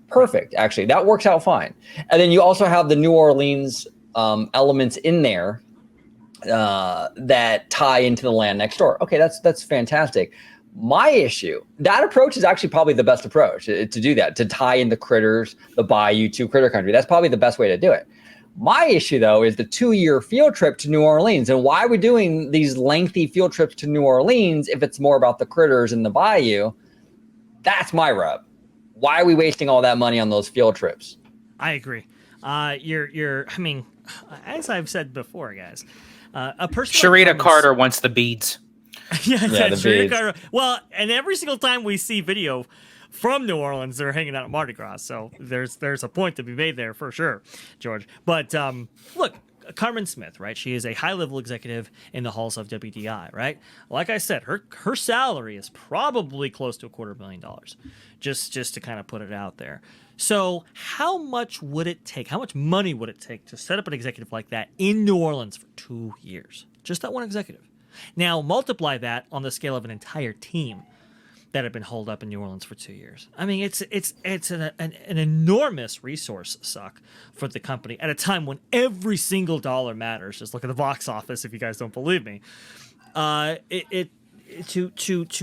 Perfect, actually. That works out fine. And then you also have the New Orleans elements in there that tie into the land next door. Okay, that's fantastic. My issue, that approach is actually probably the best approach to do that, to tie in the critters, the bayou to Critter Country. That's probably the best way to do it. My issue, though, is the 2-year field trip to New Orleans. And why are we doing these lengthy field trips to New Orleans if it's more about the critters and the bayou? That's my rub. Why are we wasting all that money on those field trips? I agree. I mean, as I've said before, guys, a person. Sharita Carter wants the beads. The beads. Well, and every single time we see video from New Orleans, they're hanging out at Mardi Gras. So there's a point to be made there for sure, George. But look, Carmen Smith, right? She is a high-level executive in the halls of WDI, right? Like I said, her salary is probably close to $250,000, just to kind of put it out there. So how much would it take? How much money would it take to set up an executive like that in New Orleans for 2 years? Just that one executive. Now, multiply that on the scale of an entire team that had been holed up in New Orleans for 2 years. I mean, it's an enormous resource suck for the company at a time when every single dollar matters. Just look at the box office if you guys don't believe me. To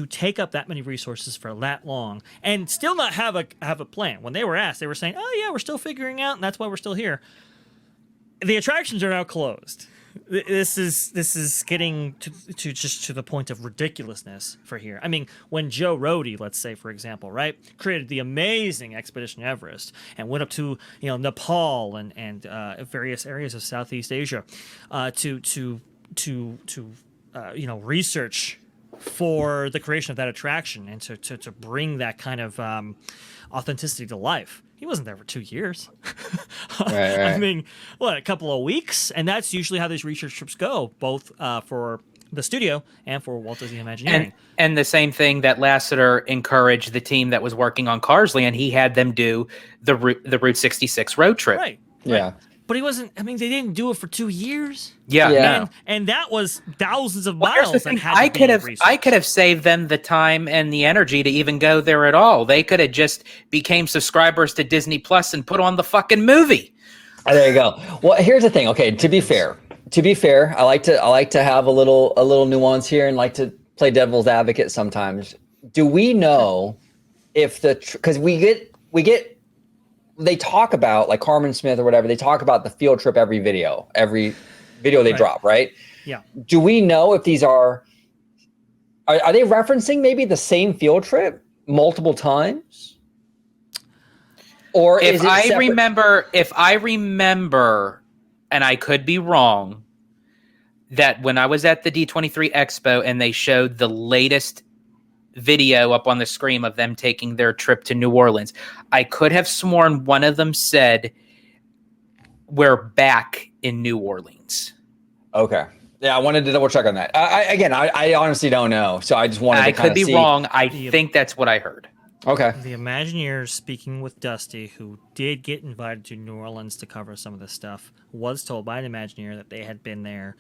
take up that many resources for that long and still not have a plan. When they were asked, they were saying, "Oh yeah, we're still figuring out, and that's why we're still here." The attractions are now closed. this is getting to just to the point of ridiculousness for here. I mean, when Joe Rohde, let's say for example, right, created the amazing Expedition Everest and went up to Nepal and various areas of Southeast Asia to research for the creation of that attraction and to bring that kind of authenticity to life. He wasn't there for 2 years. Right. I mean, a couple of weeks? And that's usually how these research trips go, both for the studio and for Walt Disney Imagineering. And the same thing that Lasseter encouraged the team that was working on Cars Land. He had them do the Route 66 road trip. Right. Yeah. But he wasn't. I mean, they didn't do it for 2 years. Yeah. Yeah. And that was thousands of Well, here's miles. the That thing. had I to be could have researched. saved them the time and the energy to even go there at all. They could have just became subscribers to Disney Plus and put on the fucking movie. There you go. Well, here's the thing. Okay, to be fair, I like to have a little nuance here and like to play devil's advocate sometimes. Do we know if because we get they talk about, like Carmen Smith or whatever, they talk about the field trip every video they Right. drop, right? Yeah. Do we know if these are they referencing maybe the same field trip multiple times? Or If is it I separate? remember, and I could be wrong, that when I was at the D23 Expo and they showed the latest video up on the screen of them taking their trip to New Orleans, I could have sworn one of them said, "We're back in New Orleans." Okay. Yeah, I wanted to double check on that. I honestly don't know, so I just wanted to I kind could of be see. wrong. I think that's what I heard. Okay. The Imagineers, speaking with Dusty, who did get invited to New Orleans to cover some of this stuff, was told by an Imagineer that they had been there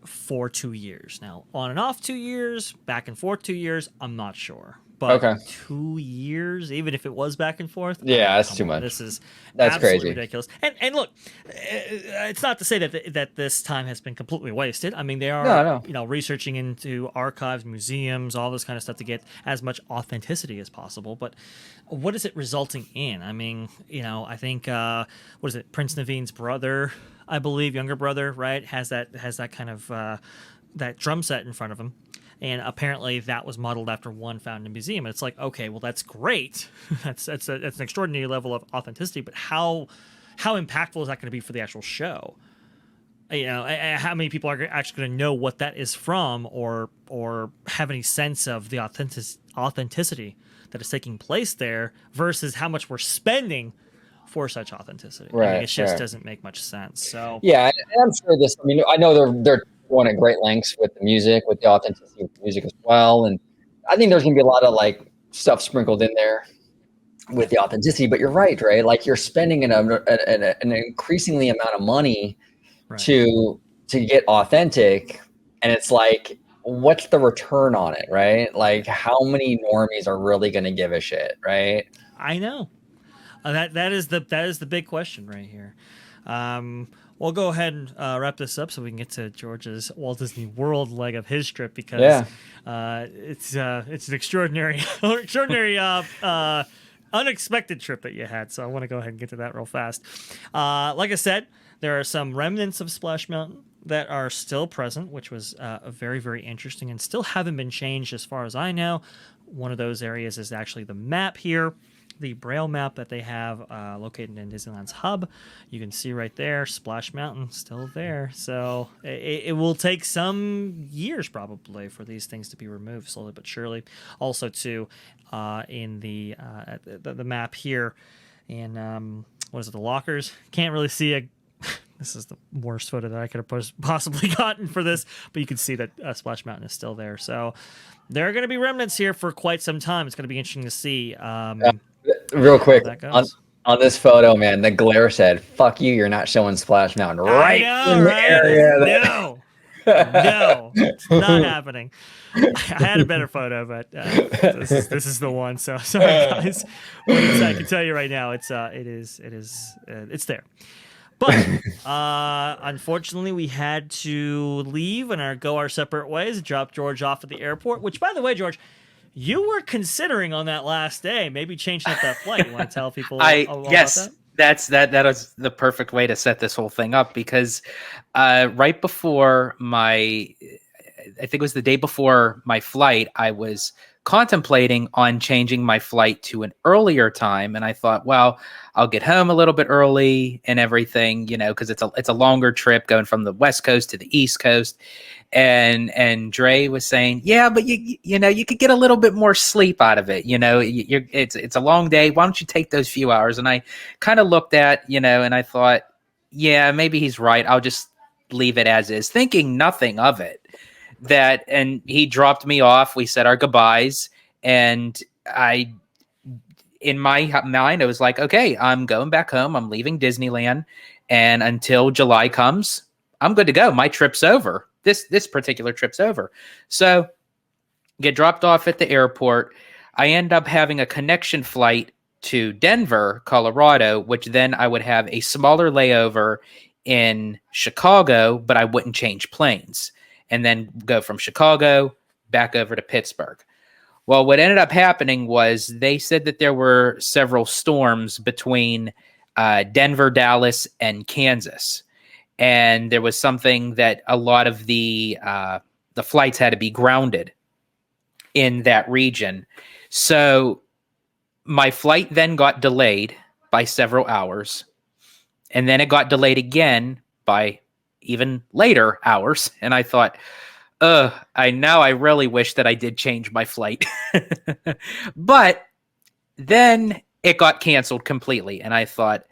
for 2 years. Now, on and off 2 years, back and forth 2 years, I'm not sure. But Okay. 2 years, even if it was back and forth, Yeah, that's come too on, much. This is That's absolutely crazy. ridiculous. And look, it's not to say that this time has been completely wasted. I mean, they are No. researching into archives, museums, all this kind of stuff to get as much authenticity as possible. But what is it resulting in? I mean, I think what is it? Prince Naveen's brother, I believe, younger brother, right, has that kind of that drum set in front of him. And apparently that was modeled after one found in a museum. And it's like, okay, well, that's great. that's an extraordinary level of authenticity. But how impactful is that going to be for the actual show? How many people are actually going to know what that is from, or have any sense of the authenticity that is taking place there versus how much we're spending for such authenticity? Right, I mean, it just right. doesn't make much sense. So Yeah, and I'm sure this. I mean, I know they're going at great lengths with the music, with the authenticity of the music as well, and I think there's gonna be a lot of like stuff sprinkled in there with the authenticity. But you're right, right? Like you're spending an increasingly amount of money right. to get authentic, and it's like, what's the return on it, right? Like, how many normies are really gonna give a shit, right? I know. That is the big question right here. We'll go ahead and wrap this up so we can get to George's Walt Disney World leg of his trip, because it's an extraordinary unexpected trip that you had. So I want to go ahead and get to that real fast. Like I said, there are some remnants of Splash Mountain that are still present, which was very, very interesting and still haven't been changed as far as I know. One of those areas is actually the map here. The Braille map that they have located in Disneyland's hub. You can see right there, Splash Mountain still there. So it will take some years probably for these things to be removed slowly but surely. Also, too, in the map here, and what is it? The lockers. Can't really see a. This is the worst photo that I could have possibly gotten for this, but you can see that Splash Mountain is still there. So there are going to be remnants here for quite some time. It's going to be interesting to see. Real quick, That goes. on this photo, man, the glare said, "Fuck you, you're not showing Splash Mountain right I know, in the right? area." That- No, it's not happening. I had a better photo, but this is the one. So sorry, guys. I can tell you right now, it's there. But unfortunately, we had to leave and go our separate ways. Drop George off at the airport. Which, by the way, George, you were considering on that last day maybe changing up that flight. You want to tell people about Yes, that? That was the perfect way to set this whole thing up, because right before I think it was the day before my flight, I was contemplating on changing my flight to an earlier time, and I thought, well, I'll get home a little bit early and everything, because it's a longer trip going from the West Coast to the East Coast. And Dre was saying, yeah, but you could get a little bit more sleep out of it. It's a long day. Why don't you take those few hours? And I kind of looked at, and I thought, yeah, maybe he's right. I'll just leave it as is, thinking nothing of it. And he dropped me off. We said our goodbyes, and in my mind, I was like, okay, I'm going back home. I'm leaving Disneyland, and until July comes, I'm good to go. My trip's over. This particular trip's over. So get dropped off at the airport. I end up having a connection flight to Denver, Colorado, which then I would have a smaller layover in Chicago, but I wouldn't change planes, and then go from Chicago back over to Pittsburgh. Well, what ended up happening was they said that there were several storms between Denver, Dallas, and Kansas. And there was something that a lot of the flights had to be grounded in that region. So my flight then got delayed by several hours. And then it got delayed again by even later hours. And I thought, I really wish that I did change my flight. But then it got canceled completely. And I thought,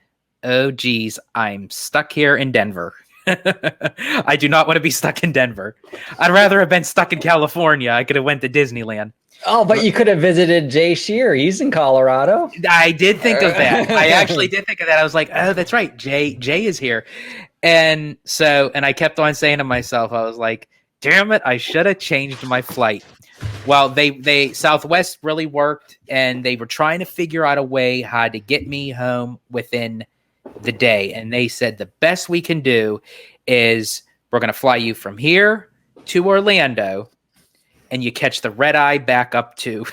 oh, geez, I'm stuck here in Denver. I do not want to be stuck in Denver. I'd rather have been stuck in California. I could have went to Disneyland. Oh, but you could have visited Jay Shear. He's in Colorado. I did think of that. I actually did think of that. I was like, oh, that's right. Jay is here. And I kept on saying to myself, I was like, damn it, I should have changed my flight. Well, they Southwest really worked, and they were trying to figure out a way how to get me home within the day. And they said the best we can do is we're going to fly you from here to Orlando, and you catch the red eye back up to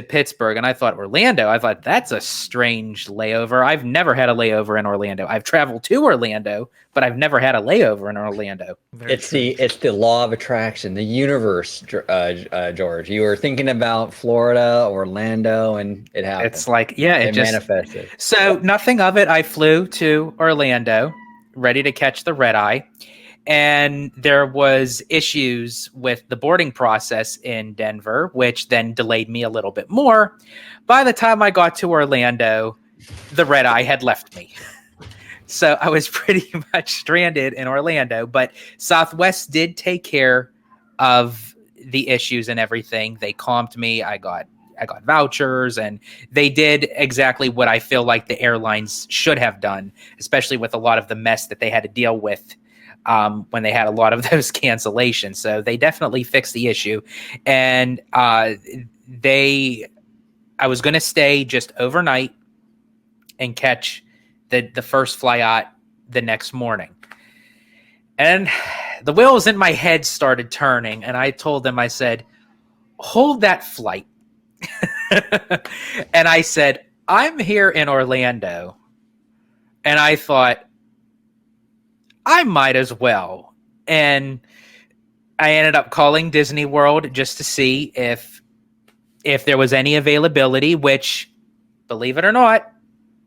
Pittsburgh. And I thought, Orlando? I thought, that's a strange layover. I've never had a layover in Orlando. I've traveled to Orlando, but I've never had a layover in Orlando. It's the law of attraction, the universe, George. You were thinking about Florida, Orlando, and it happened. It's like, yeah, it just manifested. So nothing of it. I flew to Orlando, ready to catch the red eye. And there was issues with the boarding process in Denver, which then delayed me a little bit more. By the time I got to Orlando, the red eye had left me. So I was pretty much stranded in Orlando. But Southwest did take care of the issues and everything. They comped me. I got vouchers, and they did exactly what I feel like the airlines should have done, especially with a lot of the mess that they had to deal with when they had a lot of those cancellations. So they definitely fixed the issue. And I was going to stay just overnight and catch the first fly out the next morning. And the wheels in my head started turning, and I told them, I said, hold that flight. And I said, I'm here in Orlando. And I thought, I might as well. And I ended up calling Disney World just to see if there was any availability, which, believe it or not,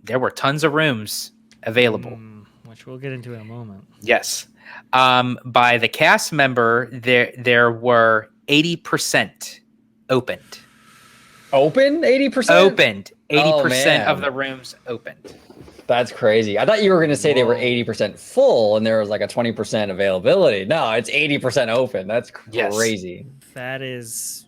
there were tons of rooms available. Which we'll get into in a moment. Yes. By the cast member, there were 80% opened. Open? 80%? Opened. 80% of the rooms opened. That's crazy. I thought you were going to say they were 80% full and there was like a 20% availability. No, it's 80% open. That's crazy. Yes. That is,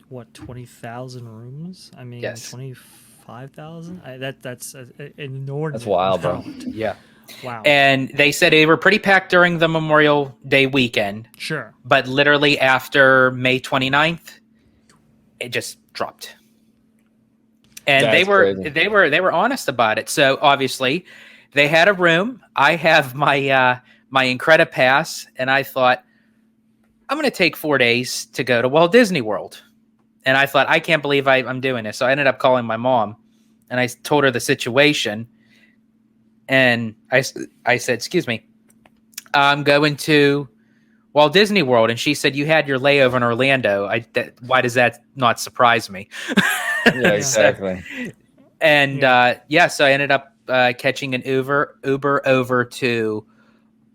what, 20,000 rooms? I mean, yes. 25,000? That's an inordinate. That's wild, bro. Yeah. Wow. And they said they were pretty packed during the Memorial Day weekend. Sure. But literally after May 29th, it just dropped. And That's crazy. they were honest about it. So obviously they had a room. I have my my Incredi Pass, and I thought, I'm going to take 4 days to go to Walt Disney World. And I thought, I can't believe I'm doing this. So I ended up calling my mom, and I told her the situation. And I said, excuse me, I'm going to Walt Disney World. And she said, you had your layover in Orlando. Why does that not surprise me? Yeah, exactly. So I ended up catching an Uber over to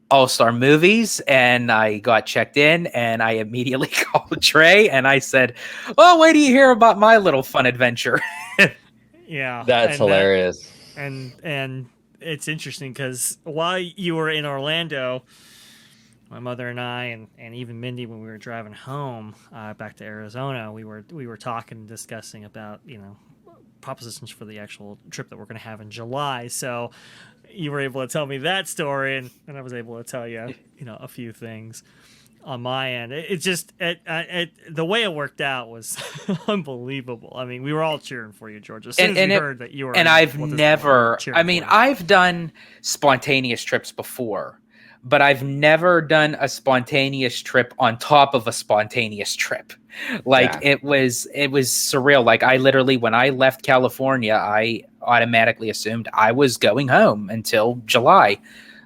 All-Star Movies, and I got checked in, and I immediately called Trey, and I said, "Oh, wait till you hear about my little fun adventure." Yeah, That's hilarious. And it's interesting because while you were in Orlando, my mother and I, and even Mindy, when we were driving home back to Arizona, we were talking and discussing about propositions for the actual trip that we're going to have in July. So you were able to tell me that story, and I was able to tell you a few things on my end. It just the way it worked out was unbelievable. I mean, we were all cheering for you, George, as soon as we heard that you were. And I've done spontaneous trips before, but I've never done a spontaneous trip on top of a spontaneous trip. It was surreal. Like, I literally, when I left California, I automatically assumed I was going home until July.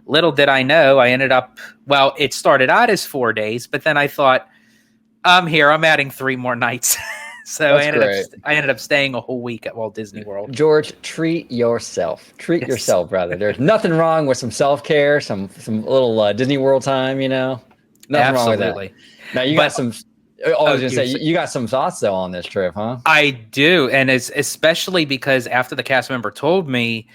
Little did I know, I ended up, it started out as 4 days, but then I thought, I'm here, I'm adding 3 more nights. So I ended up staying a whole week at Walt Disney World. George, treat yourself. Treat yourself, brother. There's nothing wrong with some self-care, some little Disney World time, Nothing wrong with that. Now, you got some... I was going to say, you got some thoughts, though, on this trip, huh? I do, and it's especially because after the cast member told me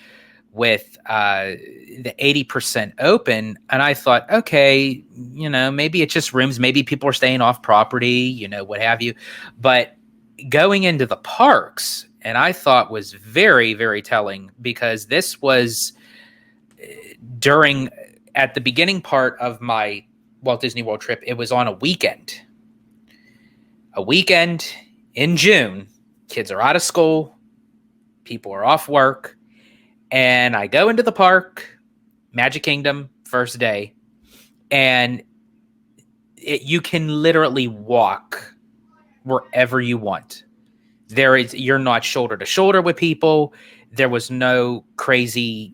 with the 80% open, and I thought, okay, maybe it's just rooms, maybe people are staying off property, what have you. But going into the parks, and I thought was very, very telling, because this was at the beginning part of my Walt Disney World trip, it was on a weekend. A weekend in June, kids are out of school, people are off work, and I go into the park, Magic Kingdom, first day, and you can literally walk wherever you want. You're not shoulder to shoulder with people. There was no crazy,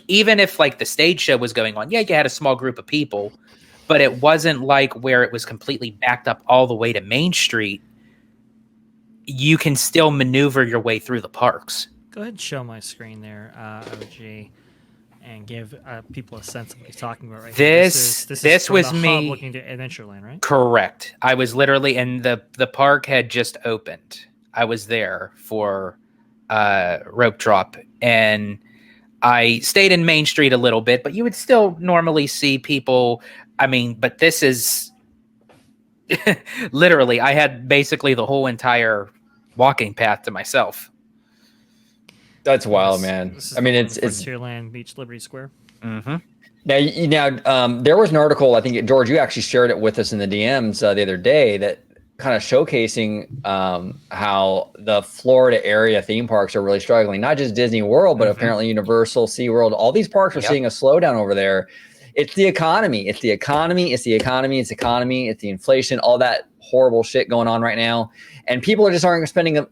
even if the stage show was going on, you had a small group of people, but it wasn't like where it was completely backed up all the way to Main Street. You can still maneuver your way through the parks. Go ahead and show my screen there, OG, and give people a sense of what he's talking about right here. This was me looking to Adventureland, right? Correct. I was literally, and the park had just opened. I was there for rope drop, and I stayed in Main Street a little bit, but you would still normally see people. I mean, but this is literally, I had basically the whole entire walking path to myself. That's wild, man. I mean, it's Frontierland Beach, Liberty Square. Mm-hmm. Now, there was an article, I think, George, you actually shared it with us in the DMs the other day, that kind of showcasing how the Florida area theme parks are really struggling. Not just Disney World, but apparently Universal, SeaWorld. All these parks are seeing a slowdown over there. It's the economy. It's the economy. It's the economy. It's economy. It's the inflation. All that horrible shit going on right now. And people are just aren't spending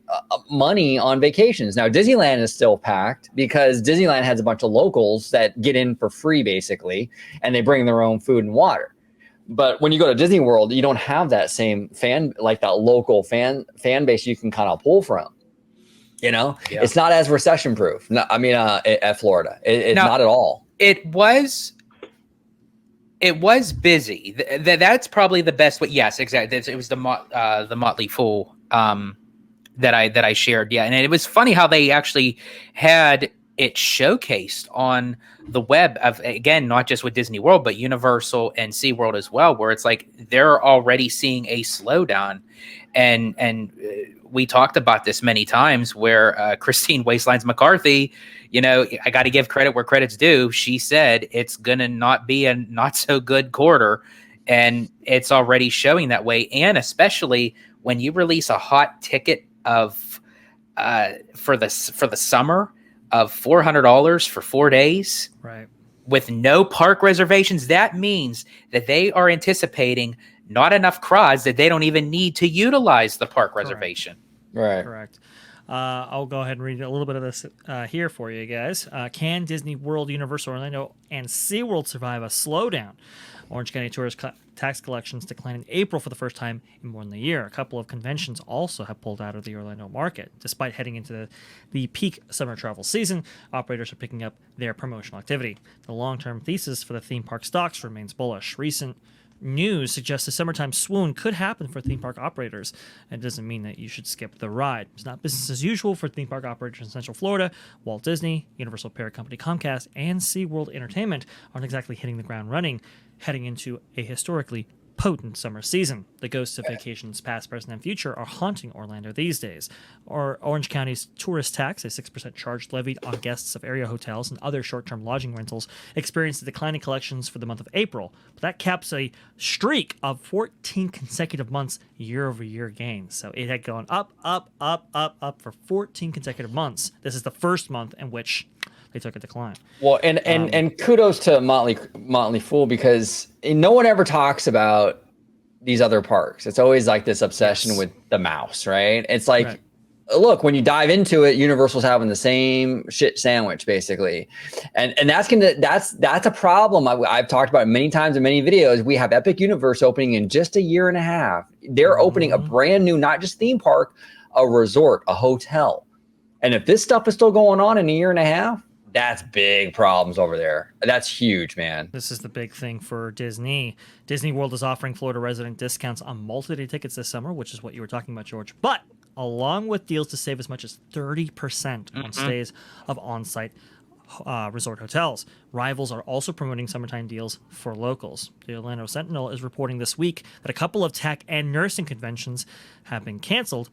money on vacations. Now, Disneyland is still packed because Disneyland has a bunch of locals that get in for free, basically, and they bring their own food and water. But when you go to Disney World, you don't have that same that local fan base you can kind of pull from. It's not as recession proof. No, I mean, at Florida, it's not at all. It was busy. That's probably the best way. Yes, exactly. It was the Motley Fool that I shared. Yeah, and it was funny how they actually had it showcased on the web of, again, not just with Disney World, but Universal and SeaWorld as well, where it's like they're already seeing a slowdown. And we talked about this many times where Christine Waistlines McCarthy, I got to give credit where credit's due. She said it's going to not be a not so good quarter, and it's already showing that way. And especially when you release a hot ticket of for the summer of $400 for 4 days, right, with no park reservations, that means that they are anticipating not enough crowds that they don't even need to utilize the park reservation. Right. Correct. I'll go ahead and read a little bit of this here for you guys. Can Disney World, Universal Orlando, and SeaWorld survive a slowdown? Orange County tourist tax collections declined in April for the first time in more than a year. A couple of conventions also have pulled out of the Orlando market. Despite heading into the peak summer travel season, operators are picking up their promotional activity. The long-term thesis for the theme park stocks remains bullish. Recent news suggests a summertime swoon could happen for theme park operators. It doesn't mean that you should skip the ride. It's not business as usual for theme park operators in Central Florida. Walt Disney, Universal parent company Comcast, and SeaWorld Entertainment aren't exactly hitting the ground running, heading into a historically potent summer season. The ghosts of vacations past, present, and future are haunting Orlando these days. Orange County's tourist tax, a 6% charge levied on guests of area hotels and other short-term lodging rentals, experienced a decline in collections for the month of April. But that caps a streak of 14 consecutive months year-over-year gains. So it had gone up for 14 consecutive months. This is the first month in which they took a decline. Well, and kudos to Motley Fool, because no one ever talks about these other parks. It's always like this obsession with the mouse, right? It's like, look, when you dive into it, Universal's having the same shit sandwich basically, and that's a problem. I've talked about it many times in many videos. We have Epic Universe opening in just a year and a half. They're opening a brand new, not just theme park, a resort, a hotel, and if this stuff is still going on in a year and a half, that's big problems over there. That's huge, man. This is the big thing for Disney. Disney World is offering Florida resident discounts on multi-day tickets this summer, which is what you were talking about, George. But along with deals to save as much as 30% on stays of on-site resort hotels. Rivals are also promoting summertime deals for locals. The Orlando Sentinel is reporting this week that a couple of tech and nursing conventions have been canceled.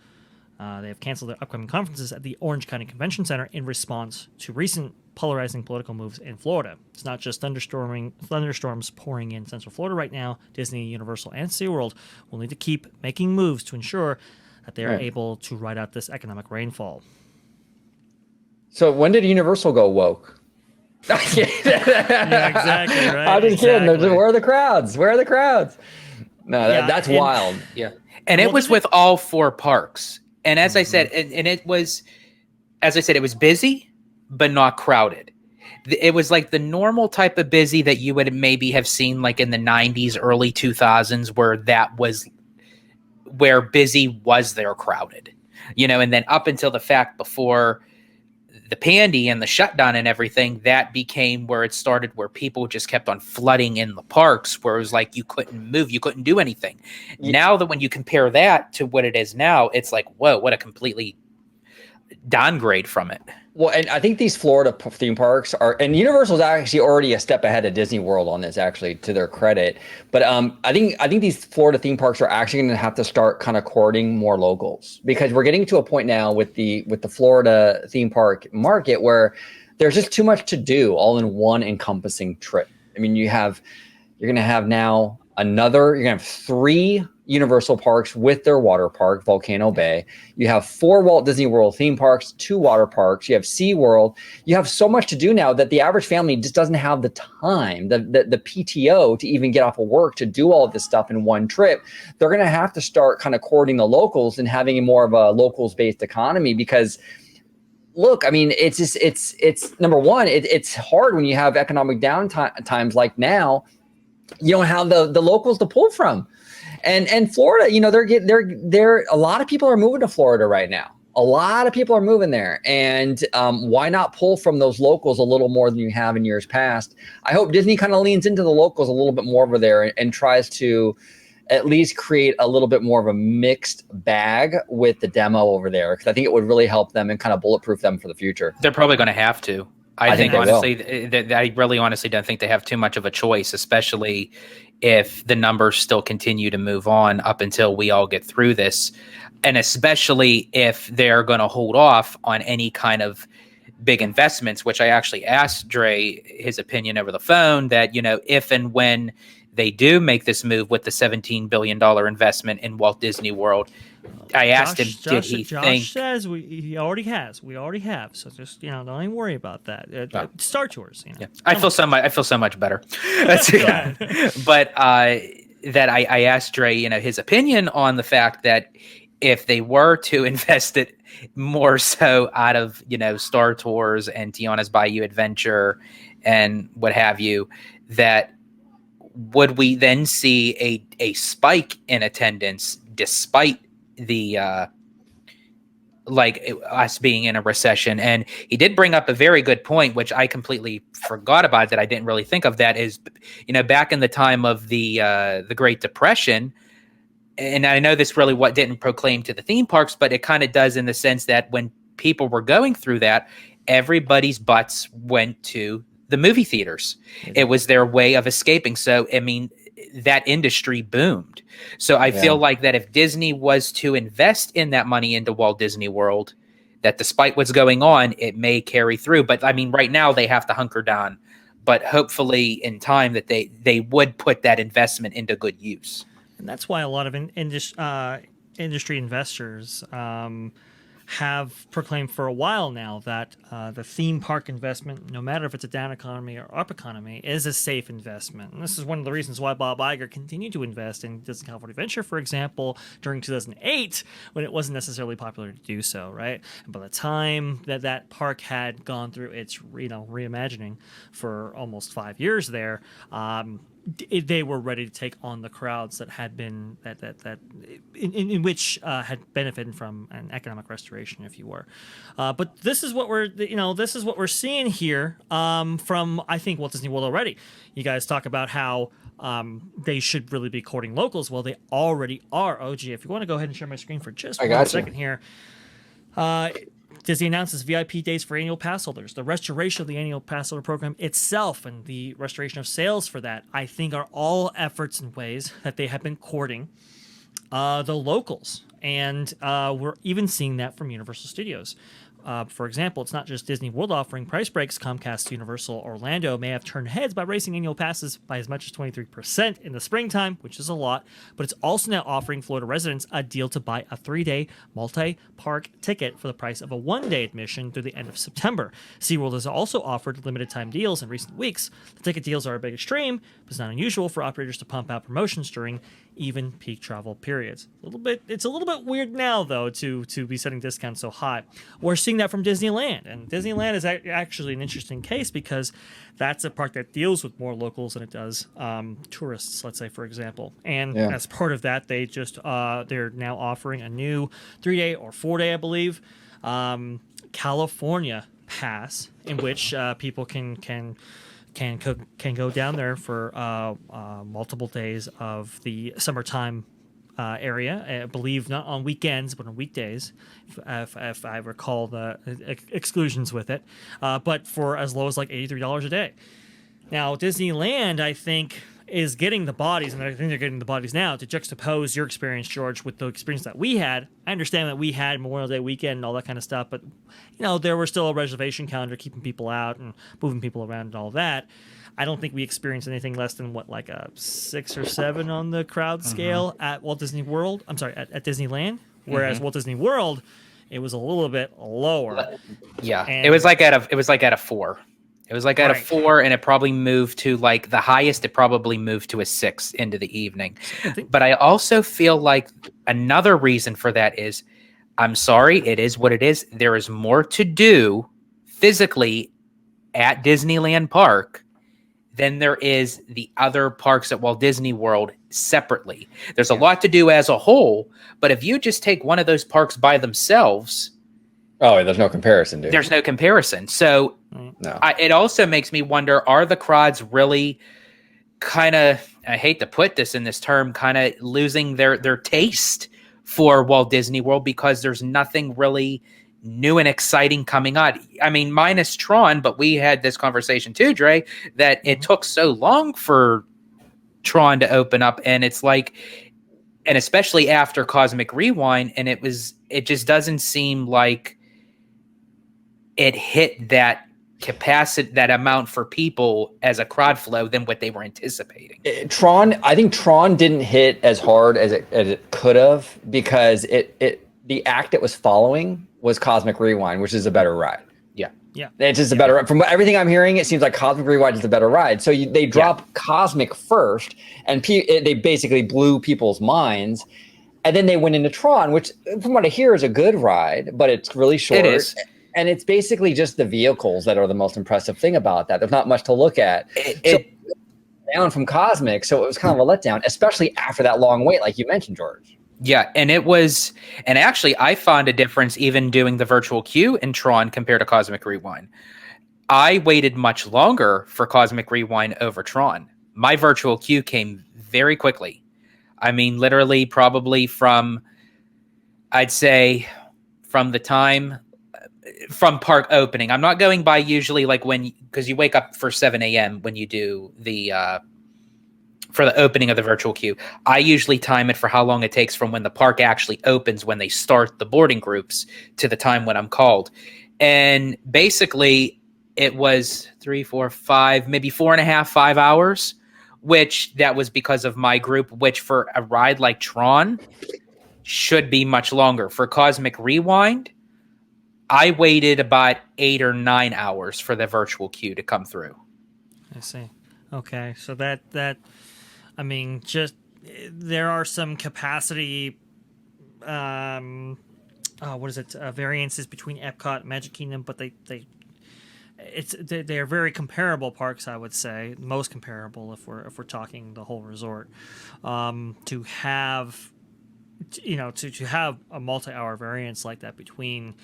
They have canceled their upcoming conferences at the Orange County Convention Center in response to recent polarizing political moves in Florida. It's not just thunderstorms pouring in Central Florida right now. Disney, Universal, and SeaWorld will need to keep making moves to ensure that they are able to ride out this economic rainfall. So when did Universal go woke? Yeah, exactly, right? I'm just kidding. Where are the crowds? Where are the crowds? No, that's wild. Yeah. And it was with all four parks. And as I said, and it was, as I said, it was busy, but not crowded. It was like the normal type of busy that you would maybe have seen like in the 90s, early 2000s, where that was where busy was there crowded, and then up until the fact before the pandy and the shutdown and everything, that became where it started, where people just kept on flooding in the parks, where it was like you couldn't move, you couldn't do anything. Yeah. Now that when you compare that to what it is now, it's like, whoa, what a completely downgrade from it. Well, and I think these Florida theme parks are, and Universal's actually already a step ahead of Disney World on this, actually, to their credit. But I think these Florida theme parks are actually going to have to start kind of courting more locals, because we're getting to a point now with the Florida theme park market where there's just too much to do all in one encompassing trip. I mean, you're going to have now you're going to have 3 Universal parks with their water park, Volcano Bay. You have 4 Walt Disney World theme parks, 2 water parks. You have SeaWorld. You have so much to do now that the average family just doesn't have the time, the PTO to even get off of work to do all of this stuff in one trip. They're going to have to start kind of courting the locals and having more of a locals-based economy, because look, I mean, it's number one, it's hard when you have economic downtimes like now. You don't have the locals to pull from. And Florida, they're a lot of people are moving to Florida right now. A lot of people are moving there, and why not pull from those locals a little more than you have in years past? I hope Disney kind of leans into the locals a little bit more over there and tries to at least create a little bit more of a mixed bag with the demo over there, because I think it would really help them and kind of bulletproof them for the future. They're probably going to have to. I think honestly, I really honestly don't think they have too much of a choice, especially if the numbers still continue to move on up until we all get through this. And especially if they're going to hold off on any kind of big investments, which I actually asked Dre his opinion over the phone, that, if and when they do make this move with the $17 billion investment in Walt Disney World, I asked him, did he think... Josh says he already has. We already have. So just, don't even worry about that. Star Tours, Yeah. I feel so much better. But that I asked Dre, his opinion on the fact that if they were to invest it more so out of, Star Tours and Tiana's Bayou Adventure and what have you, that would we then see a spike in attendance despite the us being in a recession? And he did bring up a very good point, which I completely forgot about, that I didn't really think of, that is, back in the time of the Great Depression, and I know this really didn't proclaim to the theme parks, but it kind of does in the sense that when people were going through that, everybody's butts went to the movie theaters. It was their way of escaping. So, I mean, that industry boomed. So I feel like that if Disney was to invest in that money into Walt Disney World, that despite what's going on, it may carry through. But I mean, right now they have to hunker down, but hopefully in time that they would put that investment into good use. And that's why a lot of industry investors have proclaimed for a while now that the theme park investment, no matter if it's a down economy or up economy, is a safe investment. And this is one of the reasons why Bob Iger continued to invest in Disney California Adventure, for example, during 2008, when it wasn't necessarily popular to do so, right? And by the time that park had gone through its reimagining for almost 5 years there, they were ready to take on the crowds that had been in which had benefited from an economic restoration, if you were. But this is what we're seeing here from, I think, Walt Disney World already. You guys talk about how they should really be courting locals. Well, they already are. OG, if you want to go ahead and share my screen for just 1 second here. Disney announces VIP days for annual pass holders. The restoration of the annual pass holder program itself and the restoration of sales for that, I think, are all efforts and ways that they have been courting the locals. And we're even seeing that from Universal Studios. For example, it's not just Disney World offering price breaks. Comcast Universal Orlando may have turned heads by raising annual passes by as much as 23% in the springtime, which is a lot, but it's also now offering Florida residents a deal to buy a 3-day multi-park ticket for the price of a 1-day admission through the end of September. SeaWorld has also offered limited time deals in recent weeks. The ticket deals are a bit extreme, but it's not unusual for operators to pump out promotions during even peak travel periods. It's a little bit weird now, though, to be setting discounts so high. We're seeing that from Disneyland, and Disneyland is actually an interesting case because that's a park that deals with more locals than it does tourists, let's say, for example. And as part of that, they just they're now offering a new 3-day or 4-day, I believe, California pass, in which people can go down there for multiple days of the summertime area. I believe not on weekends, but on weekdays, if I recall the exclusions with it. But for as low as like $83 a day. Now, Disneyland, I think, is getting the bodies, and I think they're getting the bodies now, to juxtapose your experience, George, with the experience that we had. I understand that we had Memorial Day weekend and all that kind of stuff, but there was still a reservation calendar keeping people out and moving people around and all that. I don't think we experienced anything less than like a 6 or 7 on the crowd scale at Walt Disney World. I'm sorry, at Disneyland. Whereas Walt Disney World, it was a little bit lower. Yeah, and it was like at a 4. It was like at a 4, and it probably moved to like the highest. It probably moved to a 6 into the evening. But I also feel like another reason for that is, I'm sorry, it is what it is. There is more to do physically at Disneyland Park than there is the other parks at Walt Disney World separately. There's a lot to do as a whole, but if you just take one of those parks by themselves, there's no comparison, dude. There's no comparison. So it also makes me wonder, are the crowds really kind of, I hate to put this in this term, kind of losing their taste for Walt Disney World because there's nothing really new and exciting coming on? I mean, minus Tron, but we had this conversation too, Dre, that it took so long for Tron to open up, and it's like, and especially after Cosmic Rewind, and it just doesn't seem like it hit that capacity, that amount for people as a crowd flow than what they were anticipating. I think Tron didn't hit as hard as it could have because the act it was following was Cosmic Rewind, which is a better ride. Yeah. It's just a better ride. From everything I'm hearing, it seems like Cosmic Rewind is a better ride. So they drop Cosmic first, and they basically blew people's minds. And then they went into Tron, which from what I hear is a good ride, but it's really short. It is. And it's basically just the vehicles that are the most impressive thing about that. There's not much to look at. Down from Cosmic, so it was kind of a letdown, especially after that long wait, like you mentioned, George. Yeah, and actually I found a difference even doing the virtual queue in Tron compared to Cosmic Rewind. I waited much longer for Cosmic Rewind over Tron. My virtual queue came very quickly. I mean, literally probably I'd say from the time from park opening. I'm not going by usually like because you wake up for 7 a.m. when you do for the opening of the virtual queue. I usually time it for how long it takes from when the park actually opens, when they start the boarding groups, to the time when I'm called. And basically it was 3, 4, 5, maybe 4.5, 5 hours, which that was because of my group, which for a ride like Tron should be much longer. For Cosmic Rewind, I waited about 8 or 9 hours for the virtual queue to come through. I see. Okay, so that I mean, just there are some capacity, variances between Epcot and Magic Kingdom, but they are very comparable parks, I would say, most comparable if we're talking the whole resort. To have to have a multi-hour variance like that between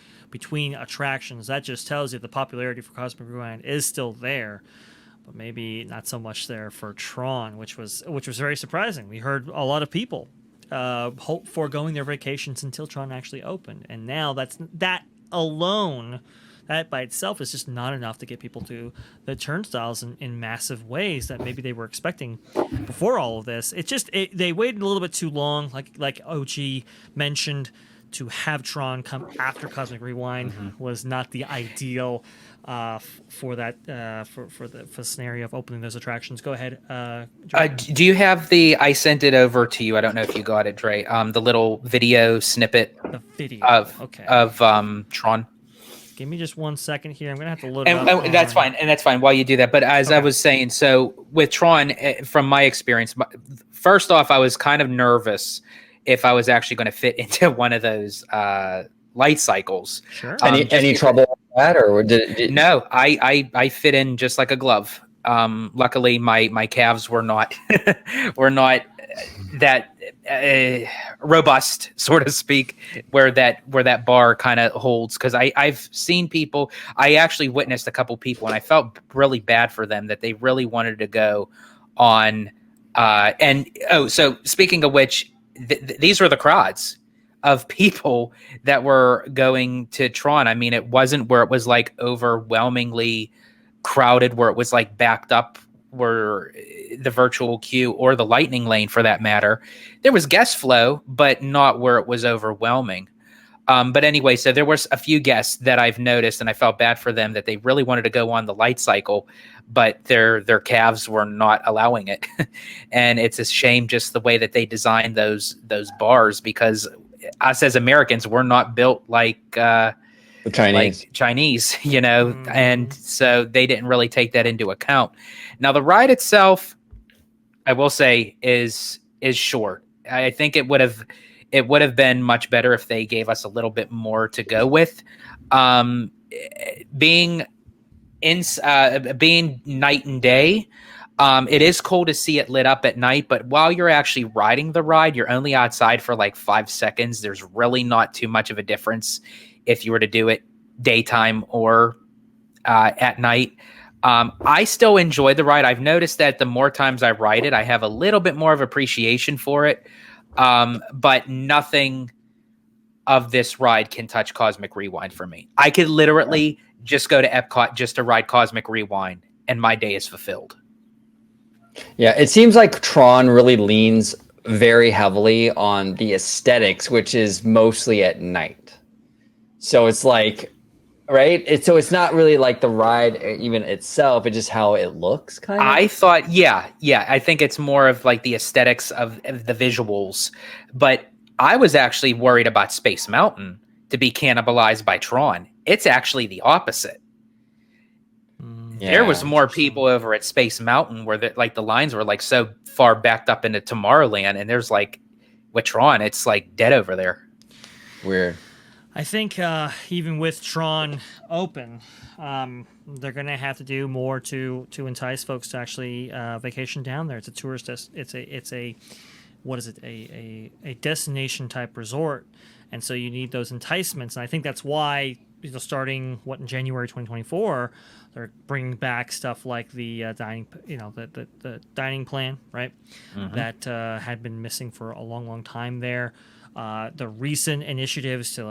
attractions, that just tells you the popularity for Cosmic Rewind is still there, but maybe not so much there for Tron, which was very surprising. We heard a lot of people hope foregoing their vacations until Tron actually opened, and now that alone. That by itself is just not enough to get people to the turnstiles in massive ways that maybe they were expecting before all of this. They waited a little bit too long, like OG mentioned. To have Tron come after Cosmic Rewind was not the ideal for that for the scenario of opening those attractions. Go ahead. Do you have I sent it over to you. I don't know if you got it, Dre. The little video snippet of Tron. Give me just 1 second here. I'm going to have to load it up. And that's fine. And that's fine while you do that. But as I was saying, so with Tron, from my experience, first off, I was kind of nervous if I was actually going to fit into one of those light cycles. Sure. Any trouble with that? Or No, I fit in just like a glove. Luckily, my calves were not that robust, so to speak, where that bar kind of holds. Because I've seen people. I actually witnessed a couple people, and I felt really bad for them that they really wanted to go on. So speaking of which, these were the crowds of people that were going to Tron. I mean, it wasn't where it was like overwhelmingly crowded, where it was like backed up, where the virtual queue or the lightning lane for that matter. There was guest flow, but not where it was overwhelming. But anyway, so there was a few guests that I've noticed, and I felt bad for them that they really wanted to go on the light cycle, but their calves were not allowing it. And it's a shame just the way that they designed those bars, because us as Americans, we're not built like the Chinese, and so they didn't really take that into account. Now, the ride itself, I will say, is short. I think it would have been much better if they gave us a little bit more to go with. Being night and day, it is cool to see it lit up at night, but while you're actually riding the ride, you're only outside for like 5 seconds. There's really not too much of a difference if you were to do it daytime or at night. I still enjoy the ride. I've noticed that the more times I ride it, I have a little bit more of appreciation for it. But nothing of this ride can touch Cosmic Rewind for me. I could literally just go to Epcot just to ride Cosmic Rewind, and my day is fulfilled. Yeah, it seems like Tron really leans very heavily on the aesthetics, which is mostly at night. So it's like, right? It's not really like the ride even itself, it's just how it looks, kind of. I thought, yeah. I think it's more of like the aesthetics of the visuals. But I was actually worried about Space Mountain to be cannibalized by Tron. It's actually the opposite. There was more people over at Space Mountain where the lines were like so far backed up into Tomorrowland, and there's like with Tron, it's like dead over there. Weird. I think even with Tron open, they're going to have to do more to entice folks to actually vacation down there. It's a tourist. It's a what is it? A destination type resort, and so you need those enticements. And I think that's why starting in January 2024, they're bringing back stuff like the dining, the dining plan, right? Mm-hmm. That had been missing for a long time there. The recent initiatives to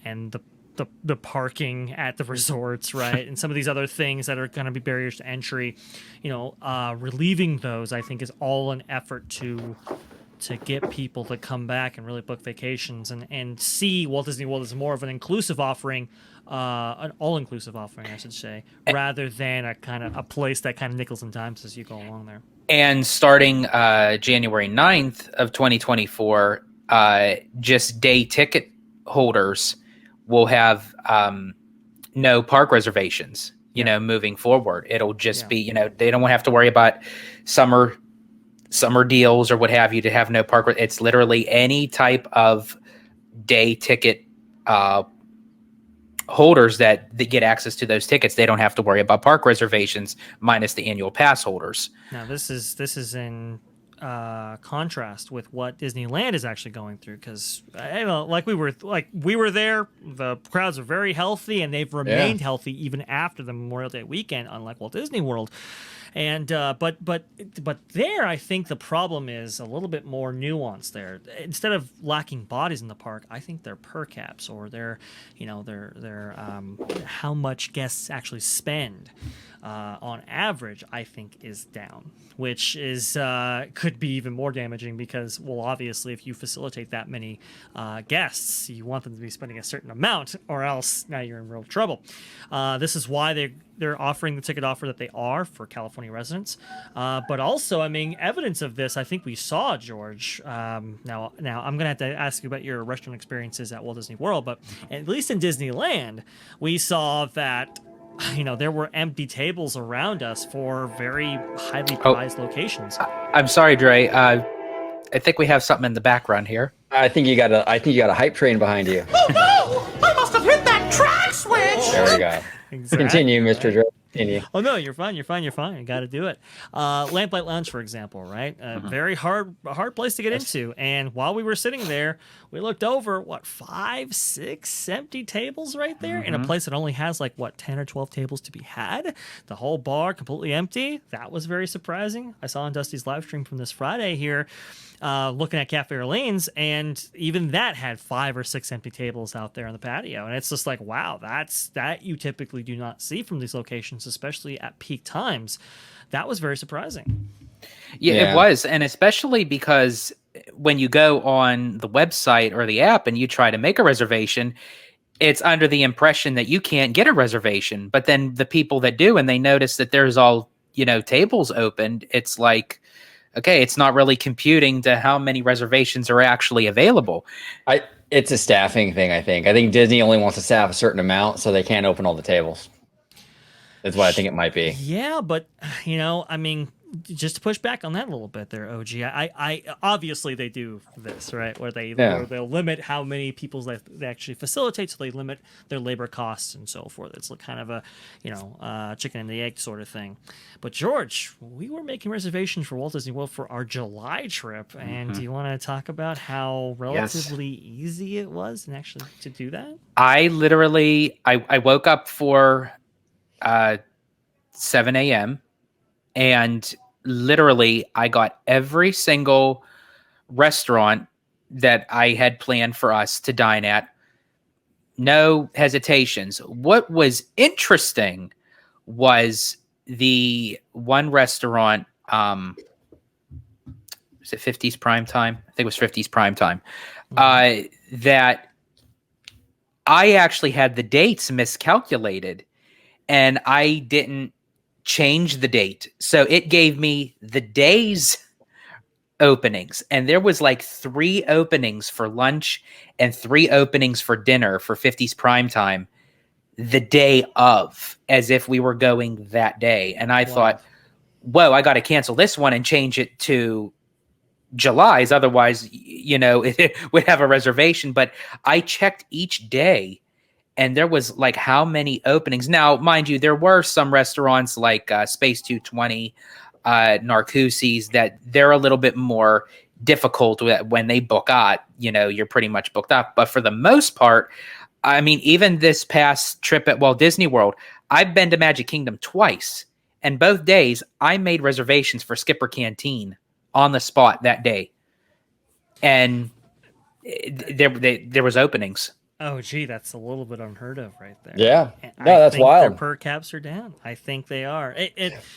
end the parking at the resorts, right, and some of these other things that are going to be barriers to entry, relieving those, I think, is all an effort to get people to come back and really book vacations and see Walt Disney World as more of an inclusive offering, an all-inclusive offering, I should say, rather than a place that kind of nickels and dimes as you go along there. And starting January 9th of 2024, just day ticket holders will have no park reservations, moving forward. It'll just be, they don't have to worry about summer deals or what have you to have no park. It's literally any type of day ticket holders that get access to those tickets. They don't have to worry about park reservations minus the annual pass holders. Now this is in contrast with what Disneyland is actually going through, because we were there, the crowds are very healthy and they've remained healthy even after the Memorial Day weekend, unlike Walt Disney World. And but there, I think the problem is a little bit more nuanced there. Instead of lacking bodies in the park, I think their per caps or their how much guests actually spend on average, I think, is down, which is could be even more damaging because, well, obviously, if you facilitate that many guests, you want them to be spending a certain amount, or else now you're in real trouble. This is why they're offering the ticket offer that they are for California residents, but also, I mean, evidence of this, I think we saw, George. Now I'm gonna have to ask you about your restaurant experiences at Walt Disney World, but at least in Disneyland, we saw that there were empty tables around us for very highly prized locations. I'm sorry, Dre. I think we have something in the background here. I think you got a hype train behind you. Oh no! I must have hit that track switch. There we go. Exactly. Continue, Mr. Dre. Continue. Oh no, you're fine. You got to do it. Lamplight Lounge, for example, right? Very hard place to get into. And while we were sitting there, we looked over 5, 6 empty tables right there in a place that only has 10 or 12 tables to be had. The whole bar completely empty. That was very surprising. I saw on Dusty's live stream from this Friday here, looking at Cafe Orleans, and even that had 5 or 6 empty tables out there on the patio. And it's just like, wow, that you typically do not see from these locations, especially at peak times. That was very surprising. Yeah, it was. And especially because when you go on the website or the app and you try to make a reservation, it's under the impression that you can't get a reservation. But then the people that do, and they notice that there's all, tables opened, it's like, okay, it's not really computing to how many reservations are actually available. It's a staffing thing, I think. I think Disney only wants to staff a certain amount, so they can't open all the tables. That's what I think it might be. Yeah, but I mean, just to push back on that a little bit there, OG. I obviously they do this, right, where they'll limit how many people they actually facilitate, so they limit their labor costs and so forth. It's kind of a chicken and the egg sort of thing. But George, we were making reservations for Walt Disney World for our July trip, and do you want to talk about how relatively easy it was and actually to do that? I literally I woke up for 7 a.m. and literally I got every single restaurant that I had planned for us to dine at. No hesitations. What was interesting was the one restaurant, was it 50s Prime Time? I think it was 50s Prime Time. That I actually had the dates miscalculated, and I didn't change the date. So it gave me the day's openings. And there was 3 openings for lunch and 3 openings for dinner for 50s Prime Time the day of, as if we were going that day. And I thought, whoa, I got to cancel this one and change it to July's. Otherwise, it would have a reservation. But I checked each day, and there was like how many openings. Now, mind you, there were some restaurants like Space 220, Narcoossee's, that they're a little bit more difficult when they book out. You're pretty much booked up. But for the most part, I mean, even this past trip at Walt Disney World, I've been to Magic Kingdom twice, and both days I made reservations for Skipper Canteen on the spot that day, and there was openings. Oh, gee, that's a little bit unheard of right there. Yeah. I No, that's think wild. Their per caps are down. I think they are.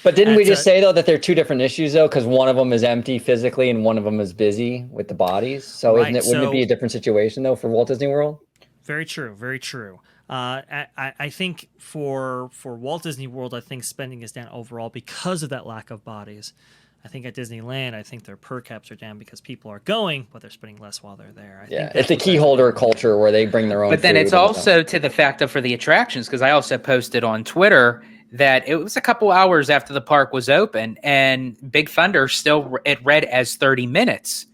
But didn't we just say, though, that they're two different issues, though? Because one of them is empty physically and one of them is busy with the bodies. So Right, wouldn't it be a different situation, though, for Walt Disney World? Very true. Very true. I think for Walt Disney World, I think spending is down overall because of that lack of bodies. I think at Disneyland, I think their per caps are down because people are going, but they're spending less while they're there. I think It's the key holder culture where they bring their own. But then food it's and also to the fact of for the attractions, because I also posted on Twitter that it was a couple hours after the park was open, and Big Thunder it read as 30 minutes.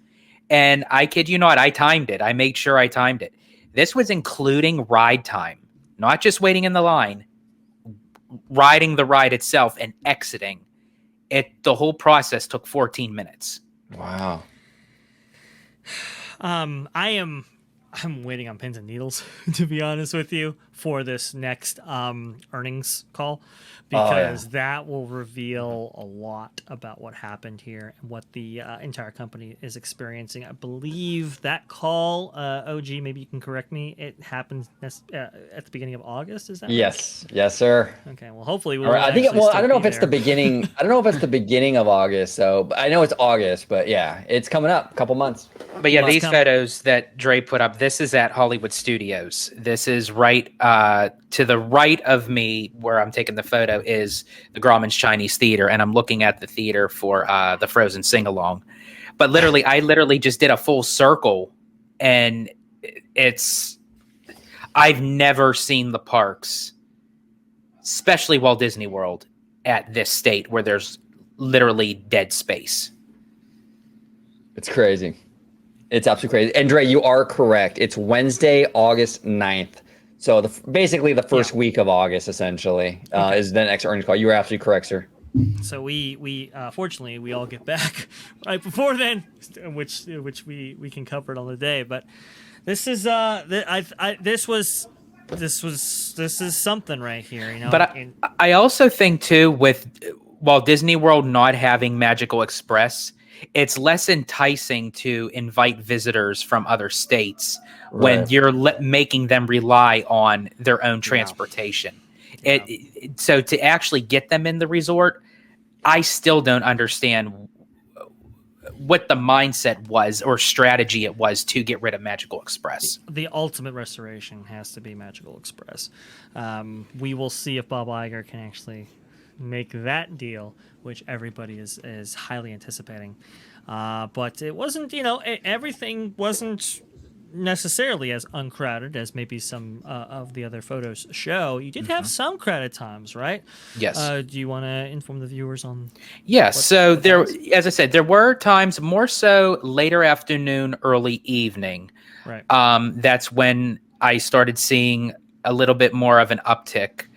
And I kid you not, I timed it. I made sure I timed it. This was including ride time, not just waiting in the line, riding the ride itself and exiting. The whole process took 14 minutes. Wow. I'm waiting on pins and needles, to be honest with you, for this next earnings call, because that will reveal a lot about what happened here and what the entire company is experiencing. I believe that call, OG, maybe you can correct me, it happened at the beginning of August. Is that right? Yes, sir. Okay, well, hopefully we'll. All right, I don't know if it's the beginning. I don't know if it's the beginning of August. So I know it's August, but yeah, it's coming up, a couple months. But yeah, these photos that Dre put up, this is at Hollywood Studios. This is right to the right of me where I'm taking the photo is the Grauman's Chinese Theater, and I'm looking at the theater for the Frozen sing-along. But I just did a full circle, and I've never seen the parks, especially Walt Disney World, at this state where there's literally dead space. It's crazy. It's absolutely crazy. And Dre, you are correct. It's Wednesday, August 9th. So basically the first week of August, essentially, is the next earnings call. You were absolutely correct, sir. So we fortunately we all get back right before then, which we can cover it on the day. But this is this is something right here, But I also think too, with Walt Disney World not having Magical Express, it's less enticing to invite visitors from other states when you're making them rely on their own transportation. Yeah. So to actually get them in the resort, I still don't understand what the mindset was or strategy it was to get rid of Magical Express. The ultimate restoration has to be Magical Express. We will see if Bob Iger can actually make that deal, which everybody is highly anticipating. But it wasn't, everything wasn't necessarily as uncrowded as maybe some of the other photos show. You did have some crowded times, right? Yes. Do you want to inform the viewers on? Yes. So there, as I said, there were times more so later afternoon, early evening. Right. That's when I started seeing a little bit more of an uptick.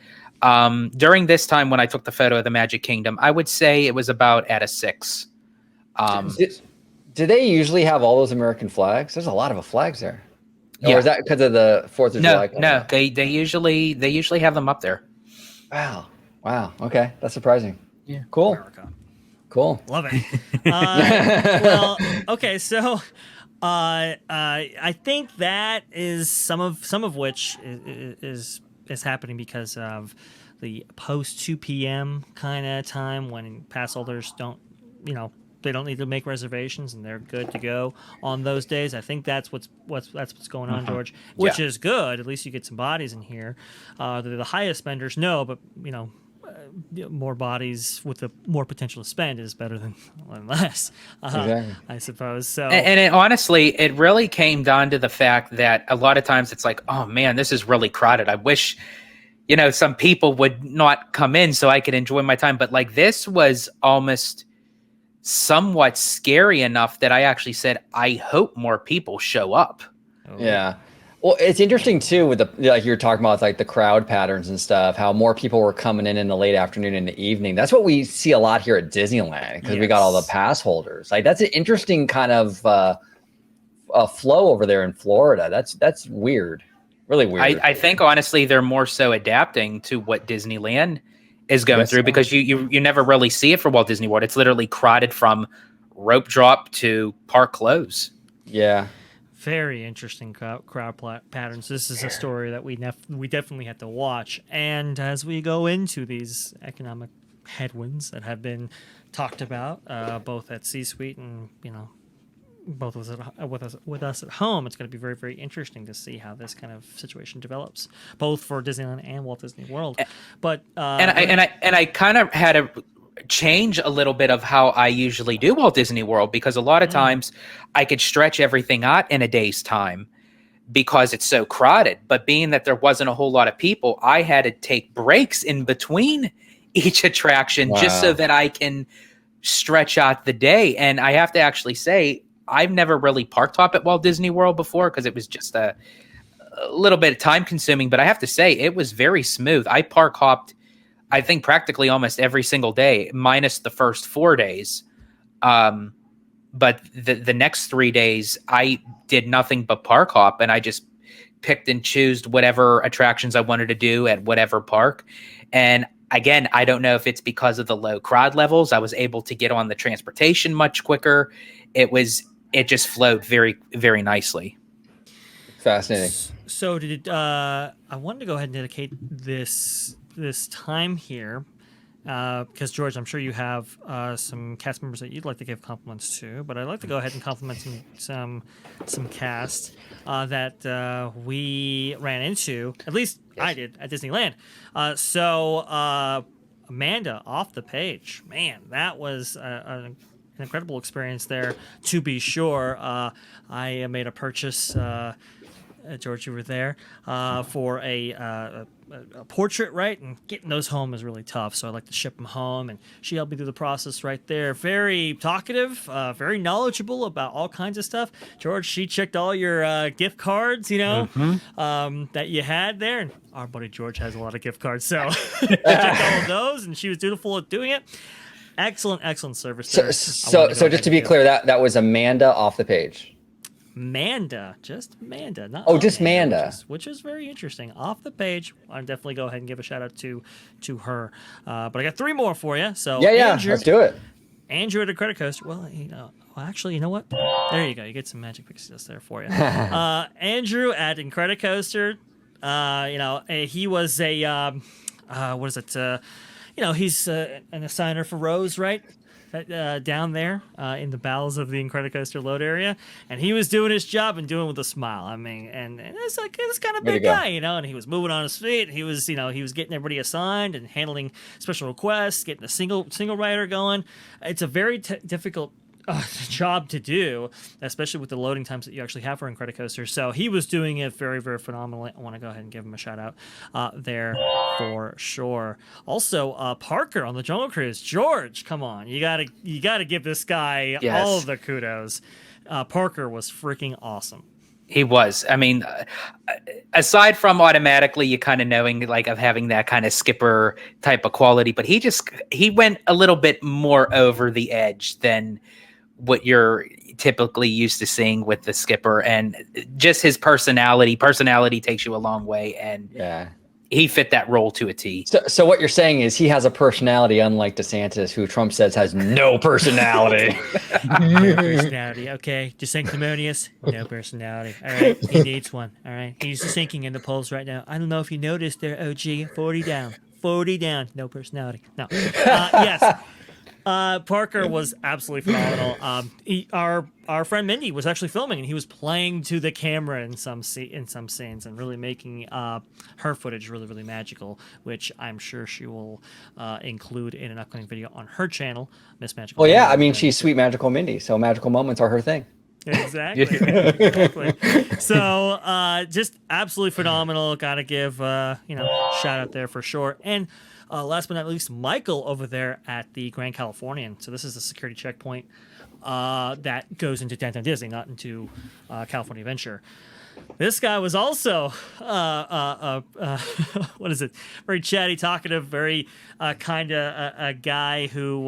During this time when I took the photo of the Magic Kingdom, I would say it was about at a 6. Do they usually have all those American flags? There's a lot of flags there. Or is that because of the 4th of July? No, they usually have them up there. Wow. Okay, that's surprising. Yeah, cool. America. Cool. Love it. Well, okay, so I think that is some of which is happening because of the post 2 p.m. kind of time when pass holders don't, they don't need to make reservations and they're good to go on those days. I think that's what's going on, George, which is good. At least you get some bodies in here. The highest spenders, no, but more bodies with the more potential to spend is better than less, exactly. I suppose. So, and honestly, it really came down to the fact that a lot of times it's like, oh man, this is really crowded. I wish, some people would not come in so I could enjoy my time. But like this was almost somewhat scary enough that I actually said, I hope more people show up. Oh. Yeah. Well, it's interesting too with the, like you're talking about, like the crowd patterns and stuff, how more people were coming in the late afternoon and the evening. That's what we see a lot here at Disneyland because we got all the pass holders. Like that's an interesting kind of flow over there in Florida. That's weird. Really weird. I think honestly they're more so adapting to what Disneyland is going through because you never really see it for Walt Disney World. It's literally crowded from rope drop to park close. Yeah. Very interesting crowd patterns. This is a story that we definitely have to watch. And as we go into these economic headwinds that have been talked about, both at C-Suite and both with us at home, it's going to be very, very interesting to see how this kind of situation develops, both for Disneyland and Walt Disney World. But I kind of had to change a little bit of how I usually do Walt Disney World because a lot of times I could stretch everything out in a day's time because it's so crowded. But being that there wasn't a whole lot of people, I had to take breaks in between each attraction just so that I can stretch out the day. And I have to actually say, I've never really park hop at Walt Disney World before because it was just a little bit time consuming, but I have to say it was very smooth. I park hopped, I think practically almost every single day, minus the first 4 days. But the next 3 days I did nothing but park hop and I just picked and chose whatever attractions I wanted to do at whatever park. And again, I don't know if it's because of the low crowd levels. I was able to get on the transportation much quicker. It just flowed very, very nicely. Fascinating. So I wanted to go ahead and dedicate this time here because George, I'm sure you have some cast members that you'd like to give compliments to, but I'd like to go ahead and compliment some cast that we ran into. At least I did at Disneyland. So Amanda off the page, man, that was an incredible experience there, to be sure. I made a purchase, George, you were there, for a portrait, right? And getting those home is really tough, so I like to ship them home, and she helped me through the process right there. Very talkative, very knowledgeable about all kinds of stuff. George, she checked all your gift cards, that you had there, and our buddy George has a lot of gift cards, so checked all of those, and she was dutiful at doing it. Excellent service there. So just to be clear, that was Amanda off the page. Just Manda, not just Amanda, Manda, which is very interesting. Off the page, I'll definitely go ahead and give a shout out to her. But I got 3 more for you. So Andrew, let's do it. Andrew at a credit coaster. Well, actually, you know what? There you go. You get some magic pixie dust there for you. Andrew at Incredicoaster. He was a what is it? He's an assigner for Rose, right? Down there in the bowels of the Incredicoaster load area, and he was doing his job and doing it with a smile. I mean, and it's like this kind of big guy, and he was moving on his feet. He was, he was getting everybody assigned and handling special requests, getting a single rider going. It's a very difficult job to do, especially with the loading times that you actually have for Incredicoaster. So he was doing it very, very phenomenally. I want to go ahead and give him a shout out there for sure. Also, Parker on the Jungle Cruise. George, come on, you gotta give this guy all of the kudos. Parker was freaking awesome. He was. I mean, aside from automatically you kind of knowing like of having that kind of skipper type of quality, but he went a little bit more over the edge than what you're typically used to seeing with the skipper, and just his personality takes you a long way, and he fit that role to a T. So what you're saying is he has a personality unlike DeSantis, who Trump says has no personality. No personality, okay. Just sanctimonious, no personality. All right, he needs one. All right, he's sinking in the polls right now. I don't know if you noticed there, OG, 40 down, no personality. No, yes. Parker was absolutely phenomenal. Our friend Mindy was actually filming, and he was playing to the camera in some scenes and really making her footage really, really magical, which I'm sure she will include in an upcoming video on her channel, Miss Magical. Well, yeah, I mean, she's Sweet Magical Mindy, so magical moments are her thing. Exactly. So just absolutely phenomenal. Gotta give shout out there for sure. And last but not least, Michael over there at the Grand Californian. So this is a security checkpoint that goes into downtown Disney, not into California Adventure. This guy was also, what is it? Very chatty, talkative, very kind of a guy who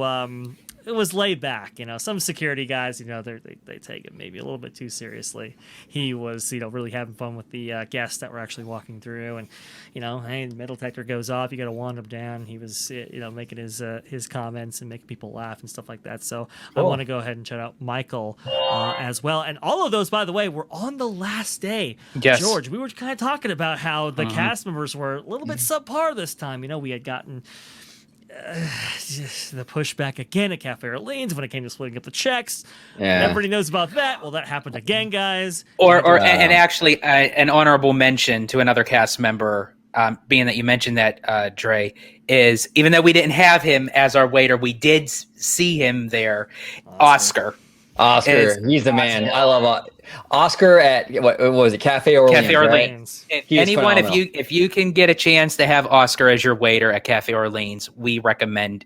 was laid back. Some security guys, they take it maybe a little bit too seriously. He was, really having fun with the guests that were actually walking through, and hey, the metal detector goes off, you got to wand him down. He was, making his comments and making people laugh and stuff like that. So I want to go ahead and shout out Michael as well. And all of those, by the way, were on the last day. Yes. George, we were kind of talking about how the cast members were a little bit subpar this time. We had gotten the pushback again at Cafe Orleans when it came to splitting up the checks. Yeah. Everybody knows about that. Well, that happened again, guys. And actually, an honorable mention to another cast member, being that you mentioned that, Dre, is even though we didn't have him as our waiter, we did see him there. Oscar, he's the man. I love Oscar at what was it? Cafe Orleans. Cafe Orleans. Right? Anyone, if you can get a chance to have Oscar as your waiter at Cafe Orleans, we recommend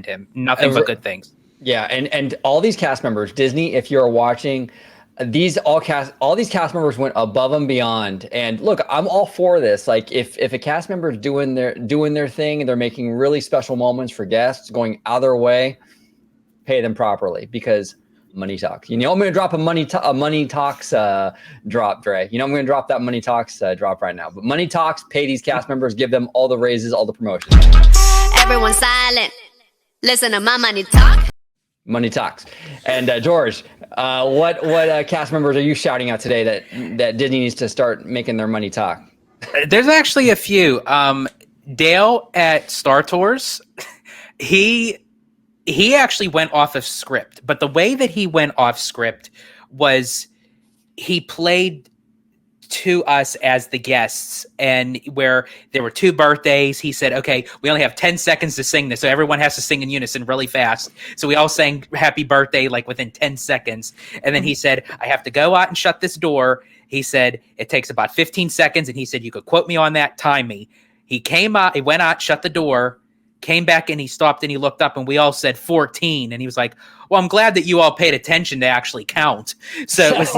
him. Nothing but good things. Yeah, and all these cast members, Disney, if you're watching, all these cast members went above and beyond. And look, I'm all for this. Like if a cast member is doing their thing and they're making really special moments for guests, going out of their way, pay them properly because money talks. I'm going to drop a money talks drop, Dre. I'm going to drop that money talks drop right now. But money talks, pay these cast members, give them all the raises, all the promotions. Everyone silent. Listen to my money talk. Money talks. And George, what cast members are you shouting out today that Disney needs to start making their money talk? There's actually a few. Dale at Star Tours, he actually went off of script, but the way that he went off script was he played to us as the guests, and where there were 2 birthdays, he said, okay, we only have 10 seconds to sing this, so everyone has to sing in unison really fast. So we all sang happy birthday like within 10 seconds. And then he said, I have to go out and shut this door. He said, it takes about 15 seconds. And he said, you could quote me on that, time me. He came out, he went out, shut the door, came back, and he stopped and he looked up, and we all said 14. And he was like, well, I'm glad that you all paid attention to actually count. So it was,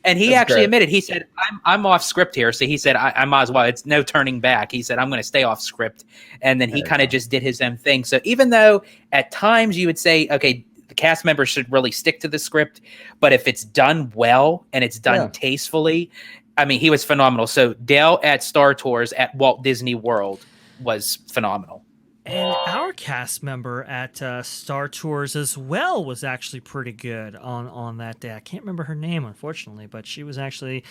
and he actually admitted, he said, I'm off script here. So he said, I might as well, it's no turning back. He said, I'm going to stay off script. And then he kind of just did his own thing. So even though at times you would say, okay, the cast members should really stick to the script, but if it's done well and it's done tastefully, I mean, he was phenomenal. So Dale at Star Tours at Walt Disney World was phenomenal. And our cast member at Star Tours as well was actually pretty good on that day. I can't remember her name, unfortunately, but she was actually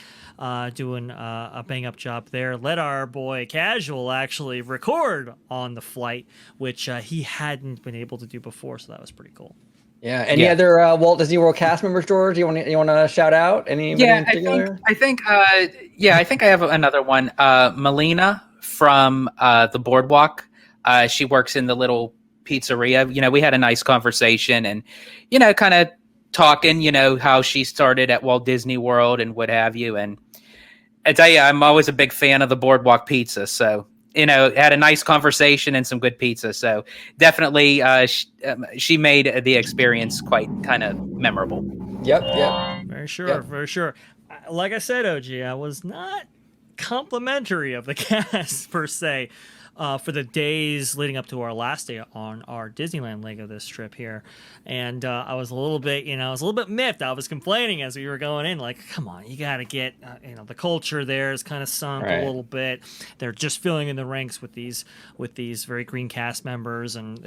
doing a bang-up job there. Let our boy Casual actually record on the flight, which he hadn't been able to do before, so that was pretty cool. Yeah. Any other Walt Disney World cast members, George? You want to shout out? Anybody in particular? I think I have another one. Melina from the Boardwalk. She works in the little pizzeria. We had a nice conversation and, kind of talking, how she started at Walt Disney World and what have you. And I tell you, I'm always a big fan of the Boardwalk pizza. So, had a nice conversation and some good pizza. So definitely she made the experience quite kind of memorable. Yep. Very sure. Like I said, OG, I was not complimentary of the cast per se. For the days leading up to our last day on our Disneyland leg of this trip here. And I was a little bit, miffed. I was complaining as we were going in, like, come on, you got to get, the culture there is kind of sunk a little bit. They're just filling in the ranks with these very green cast members, and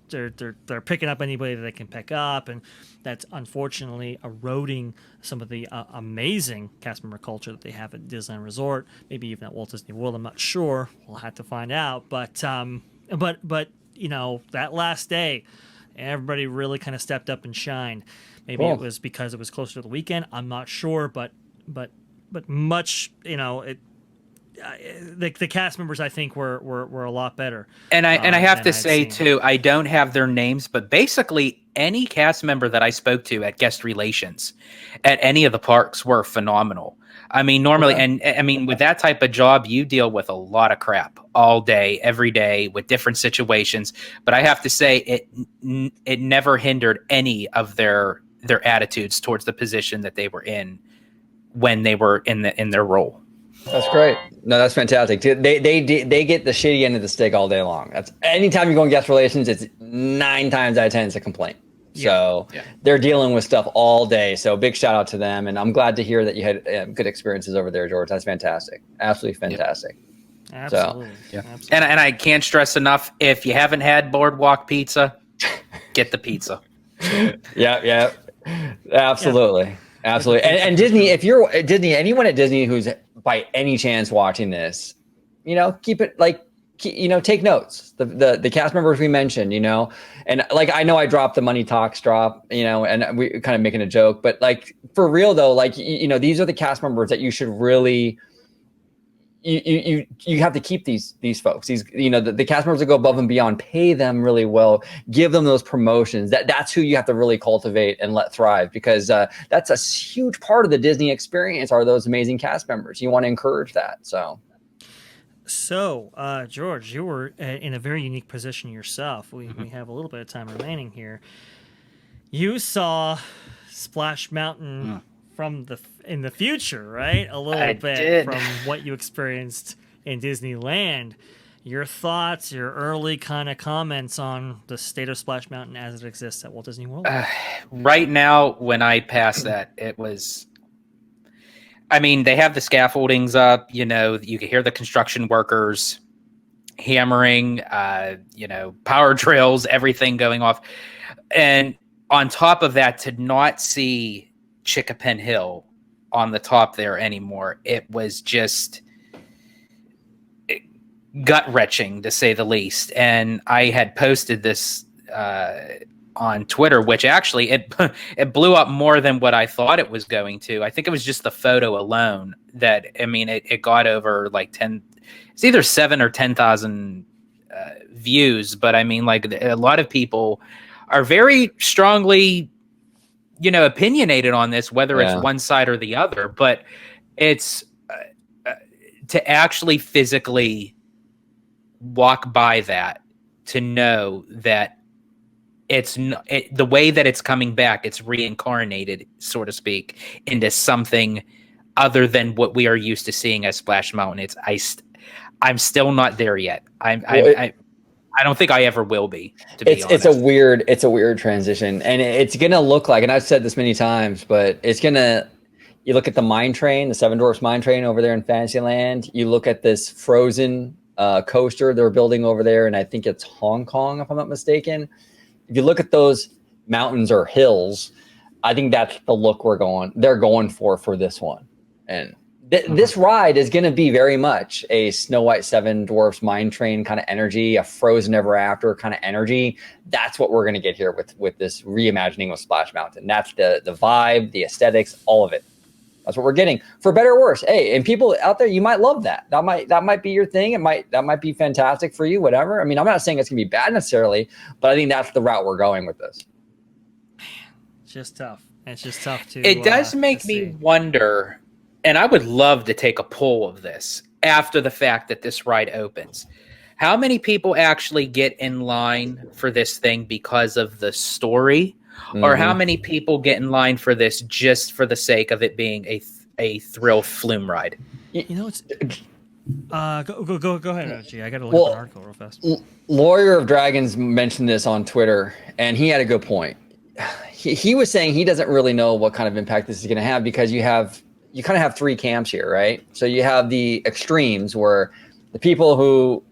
they're picking up anybody that they can pick up, and that's unfortunately eroding some of the amazing cast member culture that they have at Disneyland Resort, maybe even at Walt Disney World. I'm not sure. We'll have to find out. But that last day, everybody really kind of stepped up and shined. Maybe it was because it was closer to the weekend. I'm not sure, but much, the cast members I think were a lot better. And I have to say too, I don't have their names, but basically any cast member that I spoke to at guest relations at any of the parks were phenomenal. I mean, normally, and I mean, with that type of job, you deal with a lot of crap all day, every day, with different situations. But I have to say, it never hindered any of their attitudes towards the position that they were in when they were in their role. That's great. No, that's fantastic. They get the shitty end of the stick all day long. That's anytime you go in guest relations, it's 9 times out of 10 it's a complaint. So they're dealing with stuff all day. So big shout out to them, and I'm glad to hear that you had good experiences over there, George. That's fantastic. Absolutely fantastic. Absolutely. So, Absolutely. And I can't stress enough, if you haven't had Boardwalk Pizza, get the pizza. Yeah. Absolutely. Absolutely. And Disney, if you're anyone at Disney who's by any chance watching this, keep it like, take notes. The cast members we mentioned, and like, I know I dropped the money talks drop, and we kind of making a joke, but like for real though, like, these are the cast members that you should really, you have to keep these folks, the cast members that go above and beyond, pay them really well, give them those promotions. That's who you have to really cultivate and let thrive, because that's a huge part of the Disney experience are those amazing cast members. You want to encourage that. So, George, you were in a very unique position yourself. We have a little bit of time remaining here. You saw Splash Mountain in the future, right? A little bit from what you experienced in Disneyland. Your thoughts, your early kind of comments on the state of Splash Mountain as it exists at Walt Disney World? Right now, when I passed that, it was... I mean, they have the scaffoldings up, you can hear the construction workers hammering, power drills, everything going off. And on top of that, to not see Chickapin Hill on the top there anymore, it was just gut-wrenching, to say the least. And I had posted this on Twitter, which actually it blew up more than what I thought it was going to. I think it was just the photo alone that, it got over like 10, it's either 7 or 10,000 views. But like a lot of people are very strongly, opinionated on this, whether it's one side or the other. But it's to actually physically walk by that, to know that the way that it's coming back, it's reincarnated, so to speak, into something other than what we are used to seeing as Splash Mountain. I'm still not there yet. I don't think I ever will be. To be honest, it's a weird transition, and it's gonna look like. And I've said this many times, but it's gonna. You look at the mine train, the Seven Dwarfs mine train over there in Fantasyland. You look at this Frozen coaster they're building over there, and I think it's Hong Kong, if I'm not mistaken. If you look at those mountains or hills, I think that's the look they're going for this one. And this ride is going to be very much a Snow White Seven Dwarfs mine train kind of energy, a Frozen Ever After kind of energy. That's what we're going to get here with this reimagining of Splash Mountain. That's the vibe, the aesthetics, all of it. That's what we're getting, for better or worse. Hey, and people out there, you might love that. That might be your thing. That might be fantastic for you, whatever. I'm not saying it's gonna be bad necessarily, but I think that's the route we're going with this. Man, it's just tough. It's just tough to. It does make me wonder, and I would love to take a poll of this after the fact that this ride opens. How many people actually get in line for this thing because of the story? Or how many people get in line for this just for the sake of it being a thrill flume ride? It's go ahead, Reggie. I got to look at an article real fast. Lawyer of Dragons mentioned this on Twitter, and he had a good point. He was saying he doesn't really know what kind of impact this is going to have, because you kind of have 3 camps here, right? So you have the extremes where the people who,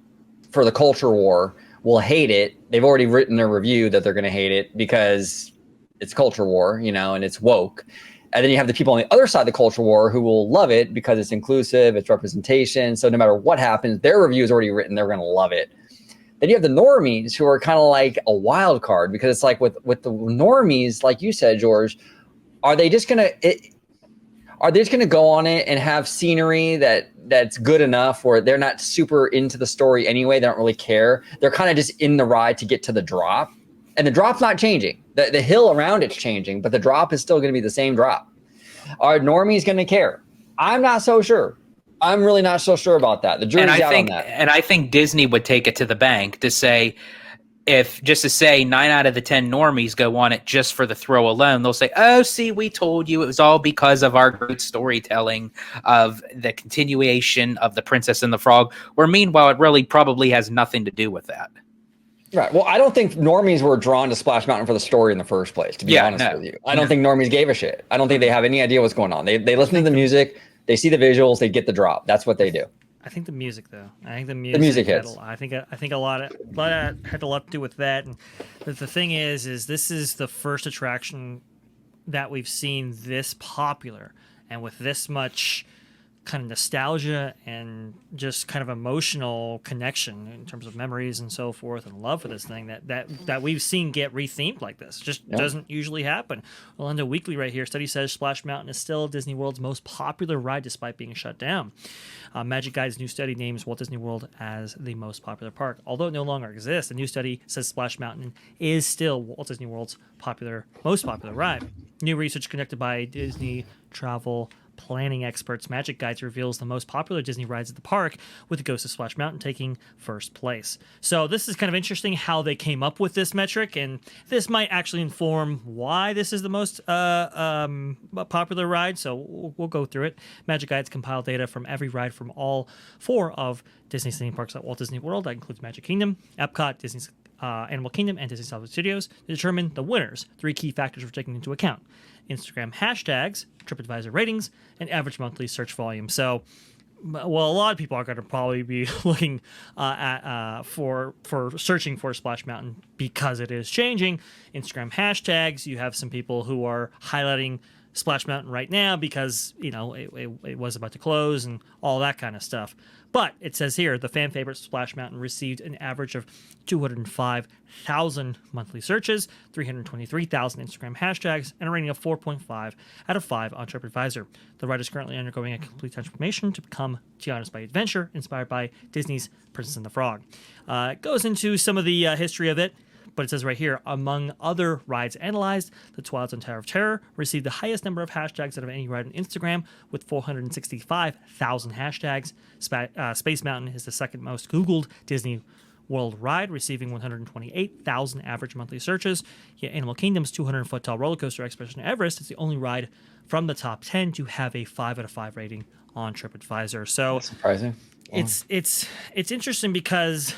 for the culture war, will hate it. They've already written their review that they're going to hate it because it's culture war, and it's woke. And then you have the people on the other side of the culture war who will love it because it's inclusive, it's representation. So no matter what happens, their review is already written. They're going to love it. Then you have the normies who are kind of like a wild card, because it's like with the normies, like you said, George, are they just going to go on it and have scenery that's good enough where they're not super into the story anyway? They don't really care. They're kind of just in the ride to get to the drop. And the drop's not changing. The hill around it's changing, but the drop is still going to be the same drop. Are normies going to care? I'm not so sure. I'm really not so sure about that. The jury's out on that. And I think Disney would take it to the bank to say, if just to say 9 out of the 10 normies go on it just for the thrill alone, they'll say, oh, see, we told you it was all because of our great storytelling of the continuation of The Princess and the Frog, where meanwhile, it really probably has nothing to do with that. Right. Well, I don't think normies were drawn to Splash Mountain for the story in the first place, to be honest with you. I don't think normies gave a shit. I don't think they have any idea what's going on. They listen to the music, they see the visuals, they get the drop. That's what they do. I think the music, though. I think the music hits. I think a lot had a lot to do with that. And the thing is this is the first attraction that we've seen this popular and with this much kind of nostalgia and just kind of emotional connection in terms of memories and so forth and love for this thing that we've seen get rethemed like this. Just doesn't usually happen. Orlando Weekly right here, study says Splash Mountain is still Disney World's most popular ride despite being shut down. Magic Guide's new study names Walt Disney World as the most popular park. Although it no longer exists, the new study says Splash Mountain is still Walt Disney World's most popular ride. New research conducted by Disney Travel planning experts, Magic Guides reveals the most popular Disney rides at the park, with the Ghost of Splash Mountain taking first place. So this is kind of interesting how they came up with this metric, and this might actually inform why this is the most popular ride. So we'll go through it. Magic Guides compile data from every ride from all 4 of Disney's theme parks at Walt Disney World. That includes Magic Kingdom, Epcot, Disney's Animal Kingdom, and Disney Hollywood Studios to determine the winners. 3 key factors were taken into account: Instagram hashtags, TripAdvisor ratings, and average monthly search volume. So, well, a lot of people are going to probably be looking for searching for Splash Mountain because it is changing. Instagram hashtags, you have some people who are highlighting Splash Mountain right now because, you know, it was about to close and all that kind of stuff. But it says here, the fan favorite Splash Mountain received an average of 205,000 monthly searches, 323,000 Instagram hashtags, and a rating of 4.5 out of 5 on TripAdvisor. The ride is currently undergoing a complete transformation to become Tiana's by Adventure, inspired by Disney's Princess and the Frog. It goes into some of the history of it. But it says right here, among other rides analyzed, the Twilight Zone Tower of Terror received the highest number of hashtags out of any ride on Instagram with 465,000 hashtags. Space Mountain is the second most Googled Disney World ride, receiving 128,000 average monthly searches. Yet Animal Kingdom's 200-foot tall roller coaster Expedition Everest is the only ride from the top 10 to have a 5 out of 5 rating on TripAdvisor. So that's surprising. Wow. It's interesting because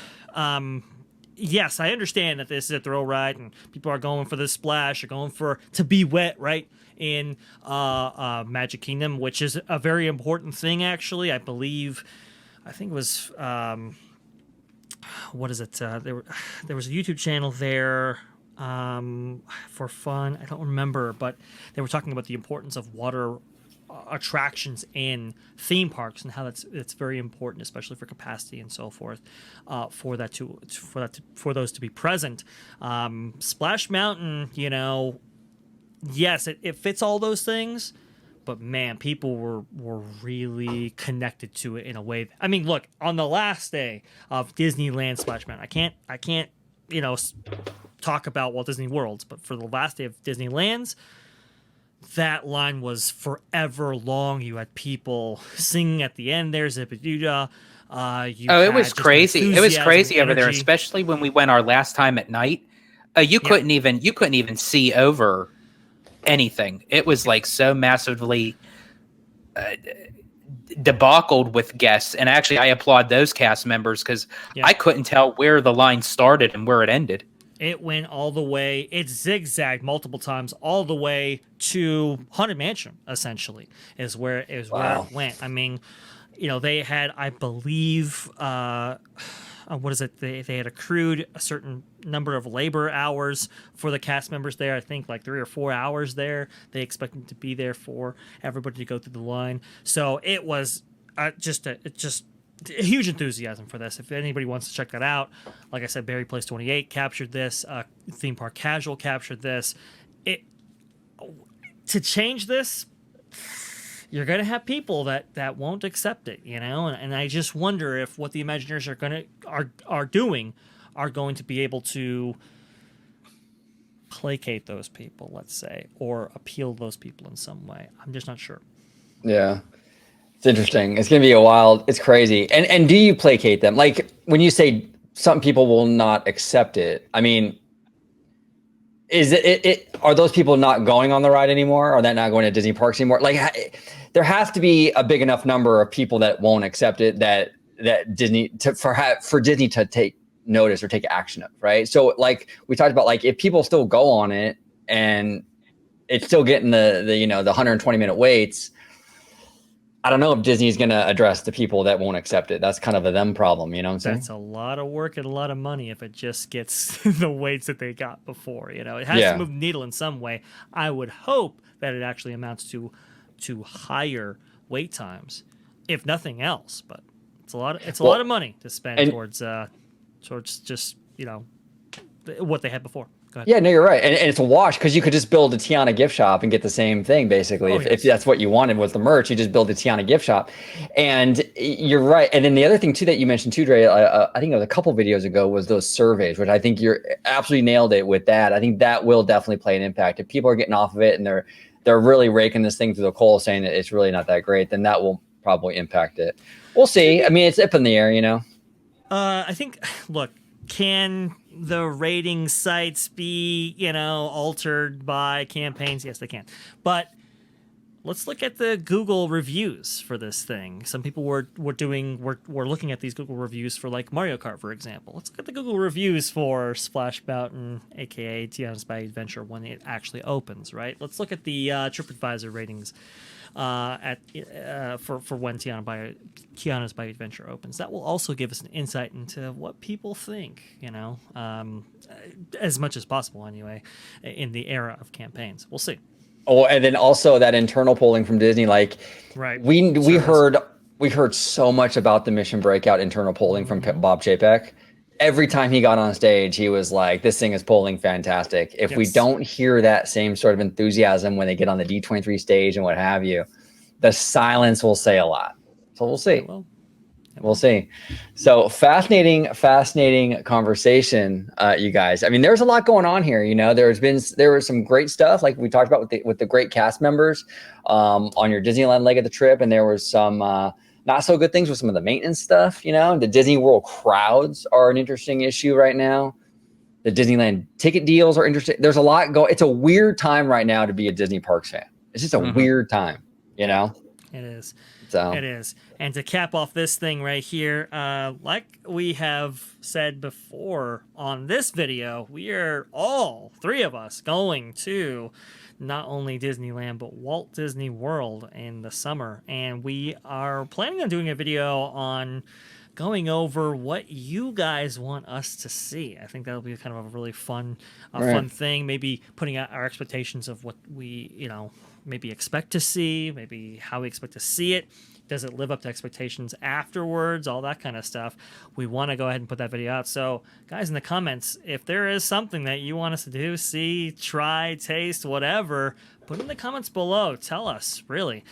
yes, I understand that this is a thrill ride and people are going for the splash or going to be wet, right, in Magic Kingdom, which is a very important thing, actually. I think it was, what is it? There was a YouTube channel there for fun. I don't remember, but they were talking about the importance of water attractions in theme parks and how it's very important, especially for capacity and so forth, for those to be present. Splash Mountain, you know, yes, it fits all those things, but man, people were really connected to it in a way. I mean, look, on the last day of Disneyland Splash Mountain, I can't, you know, talk about Walt Disney Worlds, but for the last day of Disneyland's, that line was forever long. You had people singing at the end there, Zipaduda. It was crazy. It was crazy over there, especially when we went our last time at night. You couldn't even see over anything. It was like so massively debacled with guests. And actually, I applaud those cast members because I couldn't tell where the line started and where it ended. It went all the way. It zigzagged multiple times all the way to Haunted Mansion. Essentially, is where it went. I mean, you know, they had, I believe, what is it? They had accrued a certain number of labor hours for the cast members there. I think like 3 or 4 hours there. They expected to be there for everybody to go through the line. So it was just a huge enthusiasm for this. If anybody wants to check that out, like I said, Barry Place 28 captured this. Theme Park Casual captured this. To change this, you're going to have people that won't accept it, you know. And I just wonder if what the Imagineers are doing are going to be able to placate those people, let's say, or appeal to those people in some way. I'm just not sure. Yeah. It's interesting. It's going to be it's crazy. And do you placate them? Like when you say some people will not accept it, I mean, is are those people not going on the ride anymore? Are they not going to Disney parks anymore? Like there has to be a big enough number of people that won't accept it that Disney for Disney to take notice or take action of, right? So like we talked about, like if people still go on it and it's still getting the 120-minute waits, I don't know if Disney is going to address the people that won't accept it. That's kind of a them problem, you know what I'm saying? That's a lot of work and a lot of money if it just gets the weights that they got before. You know, it has to move the needle in some way. I would hope that it actually amounts to higher wait times, if nothing else. But it's a lot of money to spend towards just what they had before. Go ahead. Yeah, no, you're right, and it's a wash because you could just build a Tiana gift shop and get the same thing basically. If that's what you wanted was the merch, you just build a Tiana gift shop, and you're right. And then the other thing too that you mentioned too, Dre, I think it was a couple videos ago, was those surveys, which I think you're absolutely nailed it with that. I think that will definitely play an impact. If people are getting off of it and they're really raking this thing through the coal, saying that it's really not that great, then that will probably impact it. We'll see. I mean, it's up in the air, you know. I think. Look, can the rating sites be, altered by campaigns? Yes, they can. But let's look at the Google reviews for this thing. Some people were looking at these Google reviews for like Mario Kart, for example. Let's look at the Google reviews for Splash Mountain, aka Tiana's Bayou Adventure, when it actually opens, right? Let's look at the TripAdvisor ratings for when Tiana's Bayou Adventure opens. That will also give us an insight into what people think, as much as possible anyway, in the era of campaigns. We'll see. Oh, and then also that internal polling from Disney, like right. we heard so much about the Mission Breakout internal polling from Bob Chapek. Every time he got on stage, he was like, this thing is polling fantastic. If we don't hear that same sort of enthusiasm when they get on the D23 stage and what have you, the silence will say a lot. So we'll see. We'll see. So fascinating conversation, you guys. I mean, there's a lot going on here. There was some great stuff, like we talked about with the great cast members on your Disneyland leg of the trip, and there was some not so good things with some of the maintenance stuff. The Disney World crowds are an interesting issue right now. The Disneyland ticket deals are interesting. There's a lot going. It's a weird time right now to be a Disney Parks fan. It's just a weird time. It is. So it is. And to cap off this thing right here, like we have said before on this video, we are all three of us going to not only Disneyland, but Walt Disney World in the summer. And we are planning on doing a video on going over what you guys want us to see. I think that'll be kind of a really fun thing. Maybe putting out our expectations of what we, maybe expect to see, maybe how we expect to see it. Does it live up to expectations afterwards? All that kind of stuff. We want to go ahead and put that video out. So, guys, in the comments, if there is something that you want us to do, see, try, taste, whatever, put it in the comments below. Tell us, really.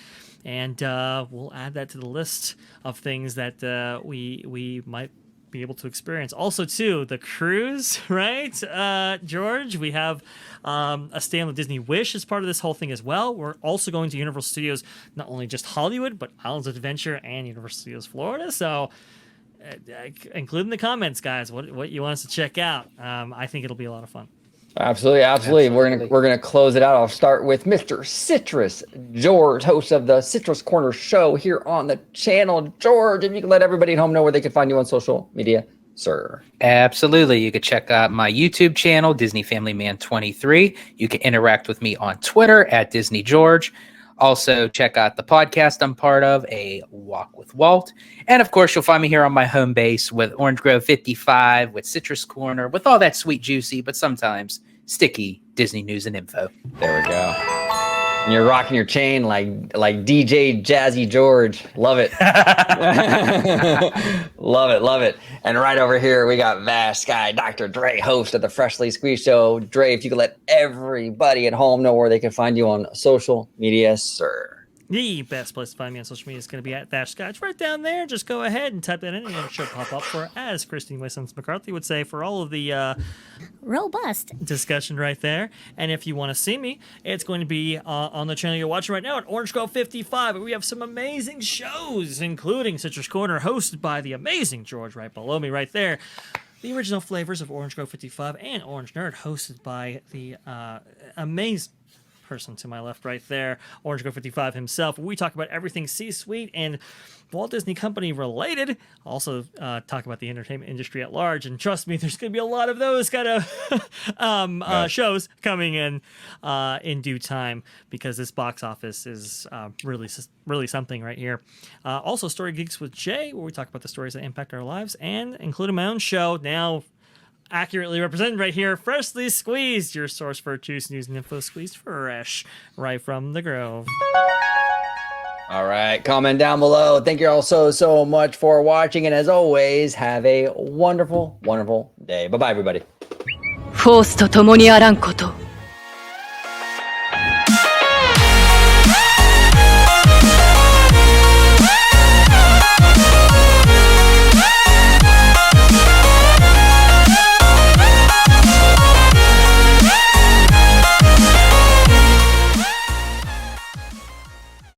And we'll add that to the list of things that we might be able to experience. Also, too, the cruise, right, George? We have a stay on the Disney Wish as part of this whole thing as well. We're also going to Universal Studios, not only just Hollywood, but Islands of Adventure and Universal Studios Florida. So include in the comments, guys, what you want us to check out. I think it'll be a lot of fun. Absolutely. We're gonna close it out. I'll start with Mr. Citrus George, host of the Citrus Corner Show here on the channel. George, if you can let everybody at home know where they can find you on social media, sir. Absolutely. You can check out my YouTube channel, Disney Family Man 23. You can interact with me on Twitter at Disney George. Also, check out the podcast I'm part of, A Walk with Walt. And, of course, you'll find me here on my home base with Orange Grove 55, with Citrus Corner, with all that sweet, juicy, but sometimes sticky Disney news and info. There we go. And you're rocking your chain like DJ Jazzy George. Love it. Love it. And right over here, we got Vast Guy, Dr. Dre, host of the Freshly Squeezed Show. Dre, if you could let everybody at home know where they can find you on social media, sir. The best place to find me on social media is going to be at Dash Scotch right down there. Just go ahead and type that in, and it should pop up for, as Christine Wissons McCarthy would say, for all of the Robust. discussion right there. And if you want to see me, it's going to be on the channel you're watching right now at Orange Grove 55. We have some amazing shows, including Citrus Corner, hosted by the amazing George right below me right there. The original flavors of Orange Grove 55 and Orange Nerd, hosted by the amazing person to my left right there, Orange Grove 55 himself. We talk about everything C-suite and Walt Disney Company related. Also talk about the entertainment industry at large. And trust me, there's going to be a lot of those kind of shows coming in due time, because this box office is really something right here. Also, Story Geeks with Jay, where we talk about the stories that impact our lives, and including my own show, now accurately represented right here, Freshly Squeezed, your source for juice, news, and info squeezed fresh right from the Grove. All right, comment down below. Thank you all so much for watching, and as always, have a wonderful day. Bye-bye, everybody. フォースと共にあらんこと